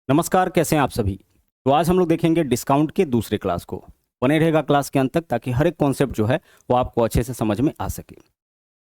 नमस्कार, कैसे हैं आप सभी। तो आज हम लोग देखेंगे डिस्काउंट के दूसरे क्लास को। बने रहेगा क्लास के अंत तक ताकि हर एक कॉन्सेप्ट जो है वो आपको अच्छे से समझ में आ सके।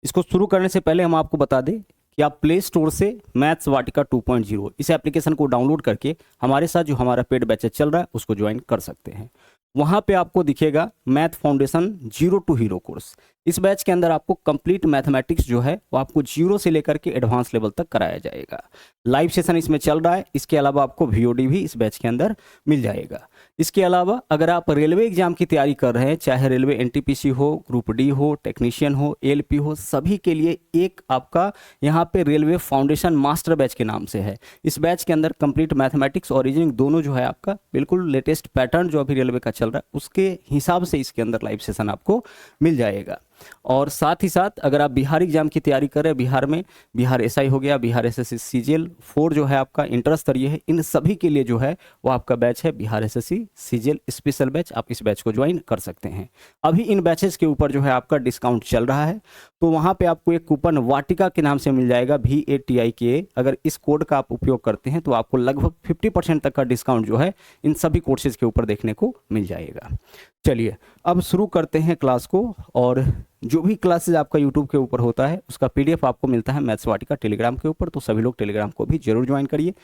इसको शुरू करने से पहले हम आपको बता दें कि आप प्ले स्टोर से मैथ्स वाटिका 2.0 इस एप्लीकेशन को डाउनलोड करके हमारे साथ जो हमारा पेड बैचेस चल रहा है उसको ज्वाइन कर सकते हैं। वहाँ पे आपको दिखेगा math foundation zero to hero course. इस बैच के अंदर आपको कंप्लीट मैथमेटिक्स जो है वो आपको जीरो से लेकर के एडवांस लेवल तक कराया जाएगा। लाइव सेशन इसमें चल रहा है। इसके अलावा आपको वीओडी भी इस बैच के अंदर मिल जाएगा। इसके अलावा अगर आप रेलवे एग्जाम की तैयारी कर रहे हैं, चाहे रेलवे एनटीपीसी हो, ग्रुप डी हो, टेक्नीशियन हो, एएलपी हो, सभी के लिए एक आपका यहाँ पे रेलवे फाउंडेशन मास्टर बैच के नाम से है। इस बैच के अंदर कंप्लीट मैथमेटिक्स और रीजनिंग दोनों जो है आपका बिल्कुल लेटेस्ट पैटर्न जो अभी रेलवे का चल रहा है उसके हिसाब से इसके अंदर लाइव सेशन आपको मिल जाएगा। और साथ ही साथ अगर आप बिहार एग्जाम की तैयारी कर रहे हैं, बिहार में बिहार एसआई हो गया, बिहार एसएससी सीजीएल 4 जो है आपका इंटर स्तरीय है, इन सभी के लिए जो है वो आपका बैच है Bihar SSC CGL special batch. आप इस बैच को ज्वाइन कर सकते हैं। अभी इन बैचेस के ऊपर जो है आपका डिस्काउंट चल रहा है, तो वहाँ पे आपको एक कूपन वाटिका के नाम से मिल जाएगा VATIK। अगर इस कोड का आप उपयोग करते हैं तो आपको लगभग 50% तक का डिस्काउंट जो है इन सभी कोर्सेज के ऊपर देखने को मिल जाएगा। चलिए अब शुरू करते हैं क्लास को। और जो भी क्लासेज आपका यूट्यूब के ऊपर होता है उसका PDF आपको मिलता है मैथ्स वाटिका टेलीग्राम के ऊपर, तो सभी लोग टेलीग्राम को भी जरूर ज्वाइन करिए।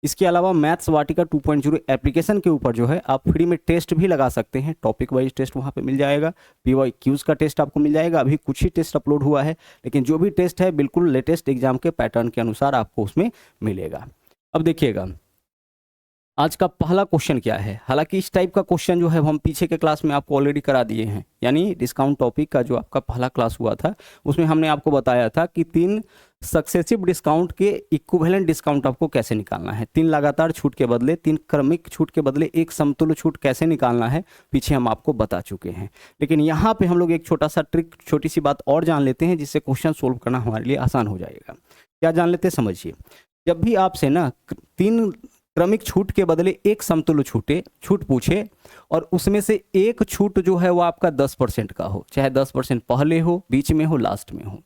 इसके अलावा मैथ्स वाटिका 2.0 एप्लीकेशन के ऊपर जो है आप फ्री में टेस्ट भी लगा सकते हैं। टॉपिक वाइज टेस्ट वहाँ पे मिल जाएगा, PYQs का टेस्ट आपको मिल जाएगा। अभी कुछ ही टेस्ट अपलोड हुआ है, लेकिन जो भी टेस्ट है बिल्कुल लेटेस्ट एग्जाम के पैटर्न के अनुसार आपको उसमें मिलेगा। अब देखिएगा आज का पहला क्वेश्चन क्या है। हालांकि इस टाइप का क्वेश्चन जो है हम पीछे के क्लास में आपको ऑलरेडी करा दिए हैं, यानी डिस्काउंट टॉपिक का जो आपका पहला क्लास हुआ था उसमें हमने आपको बताया था कि 3 सक्सेसिव डिस्काउंट के इक्विवेलेंट डिस्काउंट आपको कैसे निकालना है। 3 लगातार छूट के बदले, 3 क्रमिक छूट के बदले एक समतुल्य छूट कैसे निकालना है, पीछे हम आपको बता चुके हैं। लेकिन यहाँ पे हम लोग एक छोटा सा ट्रिक, छोटी सी बात और जान लेते हैं जिससे क्वेश्चन सोल्व करना हमारे लिए आसान हो जाएगा। क्या जान लेते हैं, समझिए। जब भी आपसे ना 3 क्रमिक छूट के बदले एक समतुल्य छूट पूछे और उसमें से एक छूट जो है वो आपका 10% का हो, चाहे 10% पहले हो, बीच में हो, लास्ट में हो,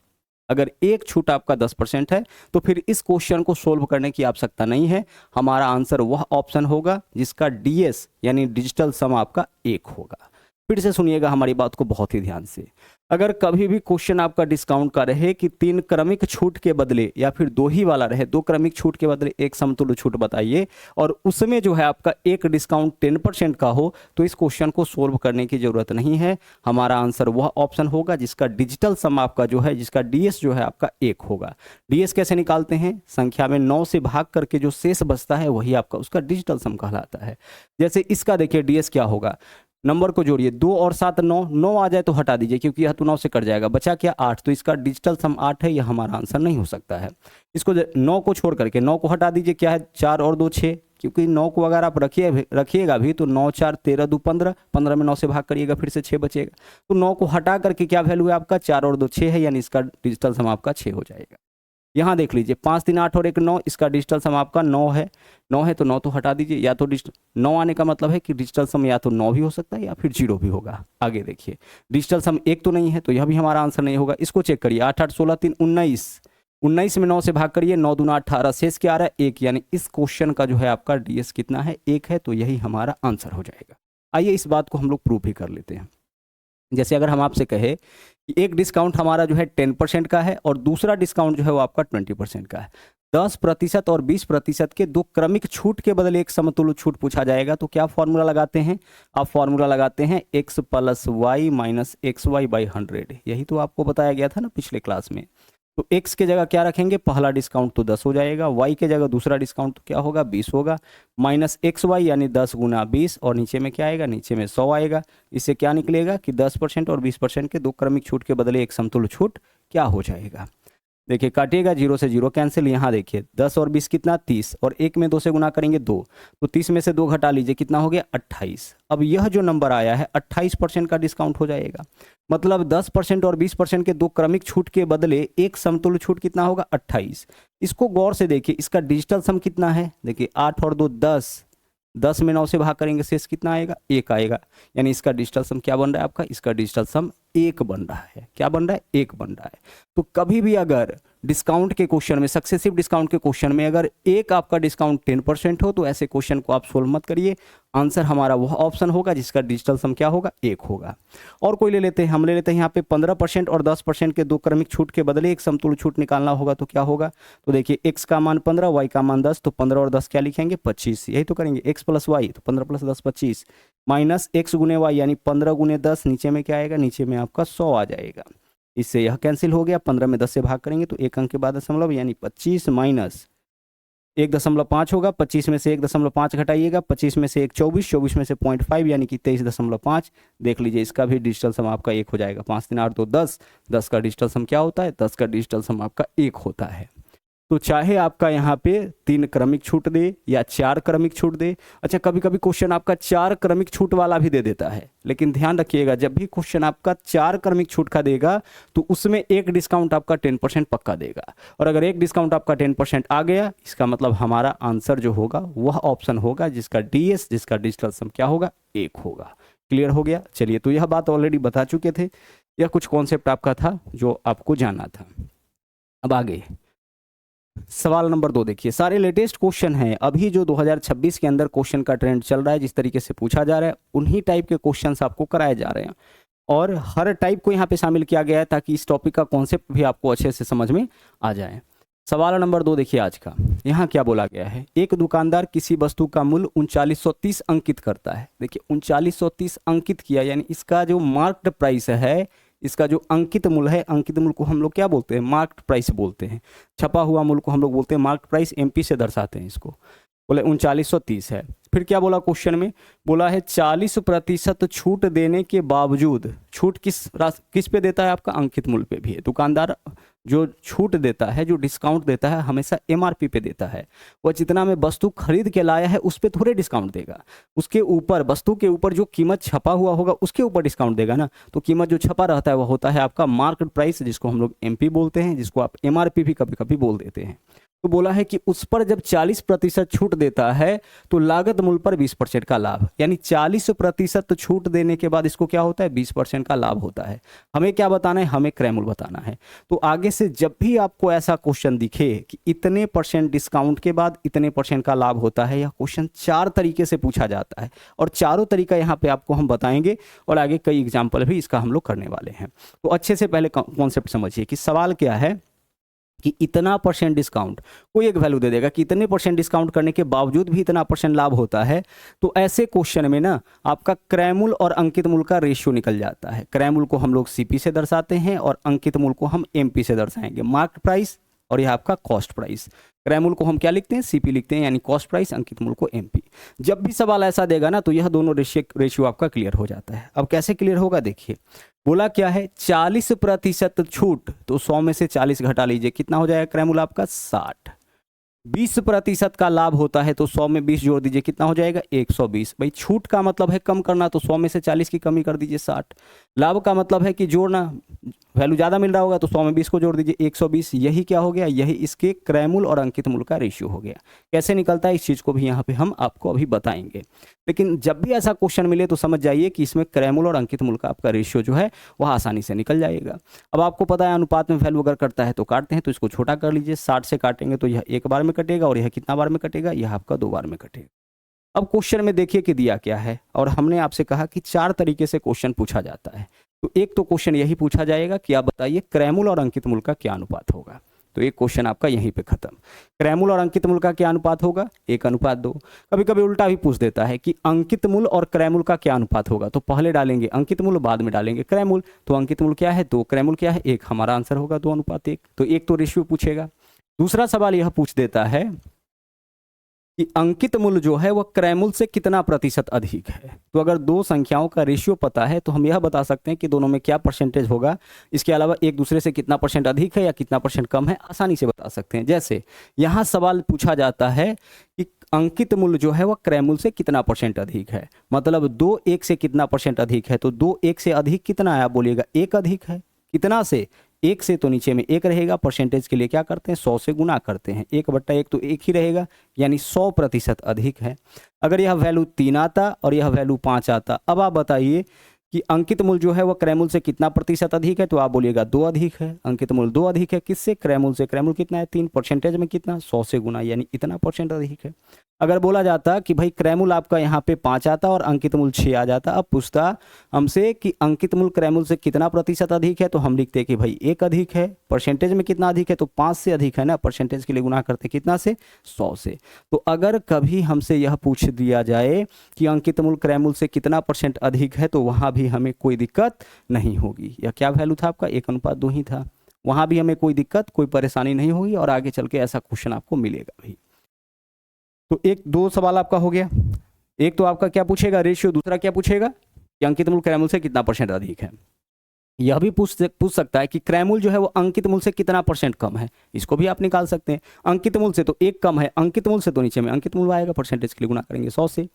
अगर एक छूट आपका 10% है तो फिर इस क्वेश्चन को सोल्व करने की आवश्यकता नहीं है। हमारा आंसर वह ऑप्शन होगा जिसका DS यानी डिजिटल सम आपका 1 होगा। फिर से सुनिएगा हमारी बात को बहुत ही ध्यान से। अगर कभी भी क्वेश्चन आपका डिस्काउंट का रहे कि 3 क्रमिक छूट के बदले या फिर 2 ही वाला रहे, 2 क्रमिक छूट के बदले एक समतुल्य छूट बताइए और उसमें जो है आपका एक डिस्काउंट 10% का हो, तो इस क्वेश्चन को सोल्व करने की जरूरत नहीं है। हमारा आंसर वह ऑप्शन होगा जिसका डिजिटल सम आपका जो है, जिसका DS जो है आपका 1 होगा। DS कैसे निकालते हैं, संख्या में 9 से भाग करके जो शेष बचता है वही आपका उसका डिजिटल सम कहलाता है। जैसे इसका देखिए DS क्या होगा, नंबर को जोड़िए, 2 और 7 9 आ जाए तो हटा दीजिए क्योंकि यह तो 9 से कट जाएगा, बचा क्या 8, तो इसका डिजिटल सम 8 है, यह हमारा आंसर नहीं हो सकता है। इसको 9 को छोड़ करके 9 को हटा दीजिए, क्या है 4 और 2 6, क्योंकि 9 को अगर आप रखिएगा भी तो 9 4 13 2 15, 15 में 9 से भाग करिएगा फिर से 6 बचेगा, तो 9 को हटा करके क्या वैल्यू है आपका 4 और 2 6 है, यानी इसका डिजिटल सम आपका 6 हो जाएगा। यहाँ देख लीजिए 5 3 8 और 1 9, इसका डिजिटल सम आपका 9 है। 9 है तो 9 तो हटा दीजिए, या तो 9 आने का मतलब है कि डिजिटल सम या तो 9 भी हो सकता है या फिर 0 भी होगा। आगे देखिए डिजिटल सम 1 तो नहीं है, तो यह भी हमारा आंसर नहीं होगा। इसको चेक करिए, 8 8 16 3 19, 19 में 9 से भाग करिए, 9 दूना 18, शेष क्या आ रहा है 1, यानी इस क्वेश्चन का जो है आपका DS कितना है 1 है, तो यही हमारा आंसर हो जाएगा। आइए इस बात को हम लोग प्रूफ भी कर लेते हैं। जैसे अगर हम आपसे कहे कि एक डिस्काउंट हमारा जो है 10% का है और दूसरा डिस्काउंट जो है वो आपका 20% का है, 10% और 20% के 2 क्रमिक छूट के बदले एक समतुल्य छूट पूछा जाएगा, तो क्या फॉर्मूला लगाते हैं आप? फॉर्मूला लगाते हैं x + y - xy/100। यही तो आपको बताया गया था ना पिछले क्लास में। तो x के जगह क्या रखेंगे, पहला डिस्काउंट तो 10 हो जाएगा, y के जगह दूसरा डिस्काउंट तो क्या होगा 20 होगा, माइनस XY यानी 10 × 20, और नीचे में क्या आएगा, नीचे में 100 आएगा। इससे क्या निकलेगा कि 10% और 20% के 2 क्रमिक छूट के बदले एक समतुल्य छूट क्या हो जाएगा। देखिए काटिएगा, 0 से 0 कैंसिल। यहाँ देखिए 10 और 20 कितना 30, और 1 में 2 से गुना करेंगे 2, तो 30 में से 2 घटा लीजिए, कितना हो गया 28। अब यह जो नंबर आया है 28% का डिस्काउंट हो जाएगा। मतलब 10% और 20% के 2 क्रमिक छूट के बदले एक समतुल्य छूट कितना होगा 28। इसको गौर से देखिए, इसका डिजिटल सम कितना है, देखिए 8 और 2 10, 10 में 9 से भाग करेंगे शेष कितना आएगा 1 आएगा, यानी इसका डिजिटल सम क्या बन रहा है आपका, इसका डिजिटल सम एक बन रहा है। क्या बन रहा है? एक बन रहा है। तो कभी भी अगर डिस्काउंट के क्वेश्चन में, सक्सेसिव डिस्काउंट के क्वेश्चन में अगर एक आपका डिस्काउंट 10% हो तो ऐसे क्वेश्चन को आप सोल्व मत करिए। आंसर हमारा वह ऑप्शन होगा जिसका डिजिटल सम क्या होगा? एक होगा। और कोई ले लेते हैं, हम ले लेते हैं यहाँ पे 15% और 10% के दो क्रमिक छूट के बदले एक समतुल्य छूट निकालना होगा तो क्या होगा? तो देखिए x का मान 15, y का मान 10, तो 15 और 10 क्या लिखेंगे? 25। यही तो करेंगे, x प्लस वाई, तो 15 प्लस 10 25, माइनस x गुने वाई यानी 15 गुने 10, नीचे में क्या आएगा? नीचे में आपका 100 आ जाएगा। इससे यह कैंसिल हो गया, 15 में 10 से भाग करेंगे तो एक अंक के बाद दशमलव यानी 25 माइनस 1.5 होगा। 25 में से 1.5 घटाइएगा, 25 में से 1 24, 24 में से 0.5 यानी कि 23.5। देख लीजिए इसका भी डिजिटल सम आपका एक हो जाएगा। 5 3 8 2 10, 10 का डिजिटल सम क्या होता है? 10 का डिजिटल सम आपका एक होता है। तो चाहे आपका यहाँ पे 3 क्रमिक छूट दे या 4 क्रमिक छूट दे। अच्छा, कभी कभी क्वेश्चन आपका 4 क्रमिक छूट वाला भी दे देता है, लेकिन ध्यान रखिएगा जब भी क्वेश्चन आपका 4 क्रमिक छूट का देगा तो उसमें एक डिस्काउंट आपका 10% पक्का देगा। और अगर एक डिस्काउंट आपका 10% आ गया, इसका मतलब हमारा आंसर जो होगा वह ऑप्शन होगा जिसका डीएस, जिसका डिजिटल सम क्या होगा? एक होगा। क्लियर हो गया? चलिए, तो यह बात ऑलरेडी बता चुके थे, यह कुछ कॉन्सेप्ट आपका था जो आपको जानना था। अब आगे सवाल नंबर 2 देखिए, सारे लेटेस्ट क्वेश्चन हैं अभी जो 2026 के अंदर क्वेश्चन का ट्रेंड चल रहा है, जिस तरीके से पूछा जा रहा है उन्हीं टाइप के क्वेश्चंस आपको कराए जा रहे हैं और हर टाइप को यहाँ पे शामिल किया गया है ताकि इस टॉपिक का कॉन्सेप्ट भी आपको अच्छे से समझ में आ जाए। सवाल नंबर 2 देखिए आज का, यहाँ क्या बोला गया है? एक दुकानदार किसी वस्तु का मूल्य 3930 अंकित करता है। देखिए 3930 अंकित किया यानी इसका जो मार्क्ड प्राइस है, इसका जो अंकित मूल्य है, अंकित मूल्य को हम लोग क्या बोलते हैं? मार्क्ड प्राइस बोलते हैं। छपा हुआ मूल्य को हम लोग बोलते हैं मार्क्ड प्राइस, एमपी से दर्शाते हैं इसको। बोले 3930 है। फिर क्या बोला क्वेश्चन में? बोला है 40% छूट देने के बावजूद, छूट किस पे देता है? आपका अंकित मूल्य पे भी है। दुकानदार जो छूट देता है, जो डिस्काउंट देता है, हमेशा एमआरपी पे देता है। वह जितना में वस्तु खरीद के लाया है उस पर थोड़े डिस्काउंट देगा, उसके ऊपर, वस्तु के ऊपर जो कीमत छपा हुआ होगा उसके ऊपर डिस्काउंट देगा ना। तो कीमत जो छपा रहता है वह होता है आपका मार्केट प्राइस, जिसको हम लोग एमपी बोलते हैं, जिसको आप एमआरपी भी कभी कभी बोल देते हैं। तो बोला है कि उस पर जब 40% छूट देता है तो लागत मूल्य पर 20% का लाभ, यानी 40% छूट देने के बाद इसको क्या होता है? 20% का लाभ होता है। हमें क्या बताना है? हमें क्रय मूल्य बताना है। तो आगे से जब भी आपको ऐसा क्वेश्चन दिखे कि इतने % डिस्काउंट के बाद इतने % का लाभ होता है, यह क्वेश्चन 4 तरीके से पूछा जाता है और चारों तरीका यहाँ पे आपको हम बताएंगे और आगे कई एग्जाम्पल भी इसका हम लोग करने वाले हैं। तो अच्छे से पहले कॉन्सेप्ट समझिए कि सवाल क्या है कि इतना % डिस्काउंट, कोई एक वैल्यू दे देगा कि इतने % डिस्काउंट करने के बावजूद भी इतना % लाभ होता है। तो ऐसे क्वेश्चन में ना आपका क्रय मूल्य और अंकित मूल्य का रेशियो निकल जाता है। क्रय मूल्य को हम लोग सीपी से दर्शाते हैं और अंकित मूल्य को हम एमपी से दर्शाएंगे, मार्केट प्राइस और यह आपका कॉस्ट प्राइस। क्रय मूल्य को हम क्या लिखते हैं? सीपी लिखते हैं, यानी कॉस्ट प्राइस, अंकित मूल्य को एमपी। जब भी सवाल ऐसा देगा ना तो यह दोनों रेशियो आपका क्लियर हो जाता है। अब कैसे क्लियर होगा देखिए, बोला क्या है? 40% छूट, तो 100 में से 40 घटा लीजिए, कितना हो जाएगा क्रय मूल्य आपका? 60। 20% का लाभ होता है तो 100 में 20 जोड़ दीजिए, कितना हो जाएगा? 120। भाई छूट का मतलब है कम करना, तो 100 में से 40 की कमी कर दीजिए, 60। लाभ का मतलब है कि जोड़ना, वैल्यू ज़्यादा मिल रहा होगा तो 100 में 20 को जोड़ दीजिए, 120। यही क्या हो गया? यही इसके क्रय मूल्य और अंकित मूल्य का रेशियो हो गया। कैसे निकलता है इस चीज़ को भी यहाँ पे हम आपको अभी बताएंगे। लेकिन जब भी ऐसा क्वेश्चन मिले तो समझ जाइए कि इसमें क्रय मूल्य और अंकित मूल्य का आपका रेशियो जो है वह आसानी से निकल जाएगा। अब आपको पता है अनुपात में वैल्यू अगर करता है तो काटते हैं, तो इसको छोटा कर लीजिए। 60 से काटेंगे तो यह एक बार में कटेगा और यह कितना बार में कटेगा? यह आपका 2 बार में कटेगा। अब क्वेश्चन में देखिए कि दिया क्या है, और हमने आपसे कहा कि 4 तरीके से क्वेश्चन पूछा जाता है। तो एक तो क्वेश्चन यही पूछा जाएगा कि आप बताइए क्रय मूल्य और अंकित मूल्य का क्या अनुपात होगा। तो एक क्वेश्चन आपका यहीं पे खत्म। क्रय मूल्य और अंकित मूल्य का क्या अनुपात होगा? 1:2। कभी कभी उल्टा भी पूछ देता है कि अंकित मूल्य और क्रय मूल्य का क्या अनुपात होगा। तो पहले डालेंगे अंकित मूल्य, बाद में डालेंगे क्रय मूल्य। तो अंकित मूल्य क्या है? 2, क्रय मूल्य क्या है? 1। हमारा आंसर होगा 2:1। तो एक तो रेशियो पूछेगा। दूसरा सवाल यह पूछ देता है कि अंकित मूल्य जो है वह क्रय मूल्य से कितना % अधिक है। तो अगर दो संख्याओं का रेशियो पता है तो हम यह बता सकते हैं कि दोनों में क्या % होगा। इसके अलावा एक दूसरे से कितना % अधिक है या कितना % कम है, आसानी से बता सकते हैं। जैसे यहाँ सवाल पूछा जाता है कि अंकित मूल्य जो है वह क्रय मूल्य से कितना % अधिक है, मतलब 2 1 से कितना % अधिक है। तो 2 1 से अधिक कितना है? आप बोलिएगा 1 अधिक है। कितना से? 1 से, तो नीचे में 1 रहेगा। परसेंटेज के लिए क्या करते हैं? 100 से गुना करते हैं। 1/1 तो 1 ही रहेगा, यानी 100% अधिक है। अगर यह वैल्यू 3 आता और यह वैल्यू 5 आता, अब आप बताइए कि अंकित मूल जो है वो क्रय मूल से कितना प्रतिशत अधिक है, तो आप बोलिएगा 2 अधिक है। अंकित मूल 2 अधिक है किससे, क्रय मूल से। क्रय मूल कितना है 3, परसेंटेज में कितना 100 से गुना, यानी इतना परसेंट अधिक है। अगर बोला जाता कि भाई क्रय मूल आपका यहाँ पे 5 आता और अंकित मूल 6 आ जाता, अब पूछता हमसे कि अंकित मूल क्रय मूल से कितना प्रतिशत अधिक है, तो हम लिखते कि भाई 1 अधिक है। परसेंटेज में कितना अधिक है, तो 5 से अधिक है ना, परसेंटेज के लिए गुना करते कितना से, 100 से। तो अगर कभी हमसे यह पूछ दिया जाए कि अंकित मूल क्रय मूल से कितना परसेंट अधिक है, तो वहाँ भी हमें कोई दिक्कत नहीं होगी। यह क्या वैल्यू था आपका, 1:2 ही था, वहाँ भी हमें कोई दिक्कत कोई परेशानी नहीं होगी और आगे चल के ऐसा क्वेश्चन आपको मिलेगा भी। तो 1-2 सवाल आपका हो गया। एक तो आपका क्या पूछेगा, रेशियो, दूसरा क्या पूछेगा कि अंकित मूल क्रय मूल से कितना परसेंट अधिक है। यह भी पूछ सकता है कि क्रय मूल जो है वो अंकित मूल से कितना परसेंट कम है, इसको भी आप निकाल सकते हैं। अंकित मूल से तो 1 कम है, अंकित मूल से तो नीचे में अंकित मूल आएगा, परसेंटेज के लिए गुना करेंगे 100 से।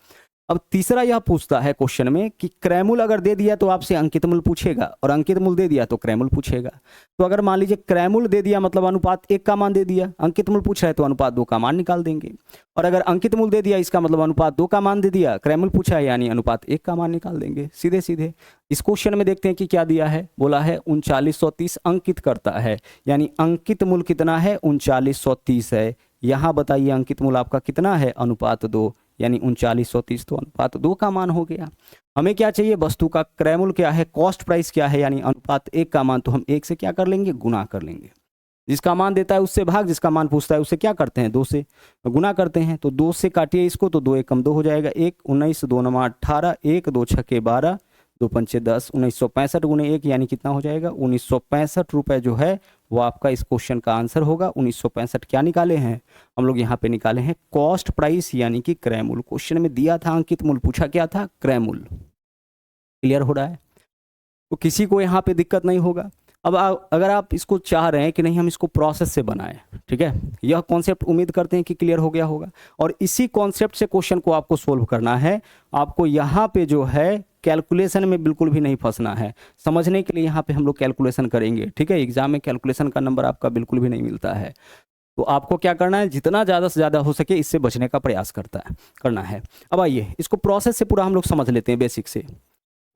अब तीसरा यह पूछता है क्वेश्चन में कि क्रय मूल अगर दे दिया तो आपसे अंकित मूल पूछेगा, और अंकित मूल दे दिया तो क्रय मूल पूछेगा। तो अगर मान लीजिए क्रय मूल दे दिया मतलब अनुपात 1 का मान दे दिया, अंकित मूल पूछ रहा है तो अनुपात 2 का मान निकाल देंगे। और अगर अंकित मूल दे दिया इसका मतलब अनुपात 2 का मान दे दिया, क्रय मूल पूछा है यानी अनुपात 1 का मान निकाल देंगे सीधे सीधे। इस क्वेश्चन में देखते हैं कि क्या दिया है, बोला है 3930 अंकित करता है, यानी अंकित मूल कितना है 3930 है। यहाँ बताइए अंकित मूल आपका कितना है, अनुपात 2, यानी 3930, तो अनुपात 2 का मान हो गया। हमें क्या चाहिए, वस्तु का क्रय मूल क्या है, कॉस्ट प्राइस क्या है, यानी अनुपात 1 का मान, तो हम 1 से क्या कर लेंगे, गुना कर लेंगे। जिसका मान देता है उससे भाग, जिसका मान पूछता है उससे क्या करते हैं, 2 से गुना करते हैं। तो 2 से काटिए इसको, तो 2 एकम 2 हो जाएगा, 1 19 2 9 18, 1 2 6 12, 2 5 10, 1965 गुने 1 यानी कितना हो जाएगा 1965 रुपए जो है वो आपका इस क्वेश्चन का आंसर होगा। 1965 क्या निकाले हैं हम लोग, यहाँ पे निकाले हैं कॉस्ट प्राइस यानी कि क्रय मूल। क्वेश्चन में दिया था अंकित मूल, पूछा क्या था, क्रय मूल। क्लियर हो रहा है, तो किसी को यहाँ पे दिक्कत नहीं होगा। अब अगर आप इसको चाह रहे हैं कि नहीं हम इसको प्रोसेस से बनाएं, ठीक है, यह कॉन्सेप्ट उम्मीद करते हैं कि क्लियर हो गया होगा। और इसी कॉन्सेप्ट से क्वेश्चन को आपको सोल्व करना है। आपको यहाँ पे जो है कैलकुलेशन में बिल्कुल भी नहीं फंसना है। समझने के लिए यहाँ पे हम लोग कैलकुलेशन करेंगे, ठीक है। एग्जाम में कैलकुलेशन का नंबर आपका बिल्कुल भी नहीं मिलता है। तो आपको क्या करना है, जितना ज़्यादा से ज़्यादा हो सके इससे बचने का प्रयास करना है। अब आइए इसको प्रोसेस से पूरा हम लोग समझ लेते हैं बेसिक से।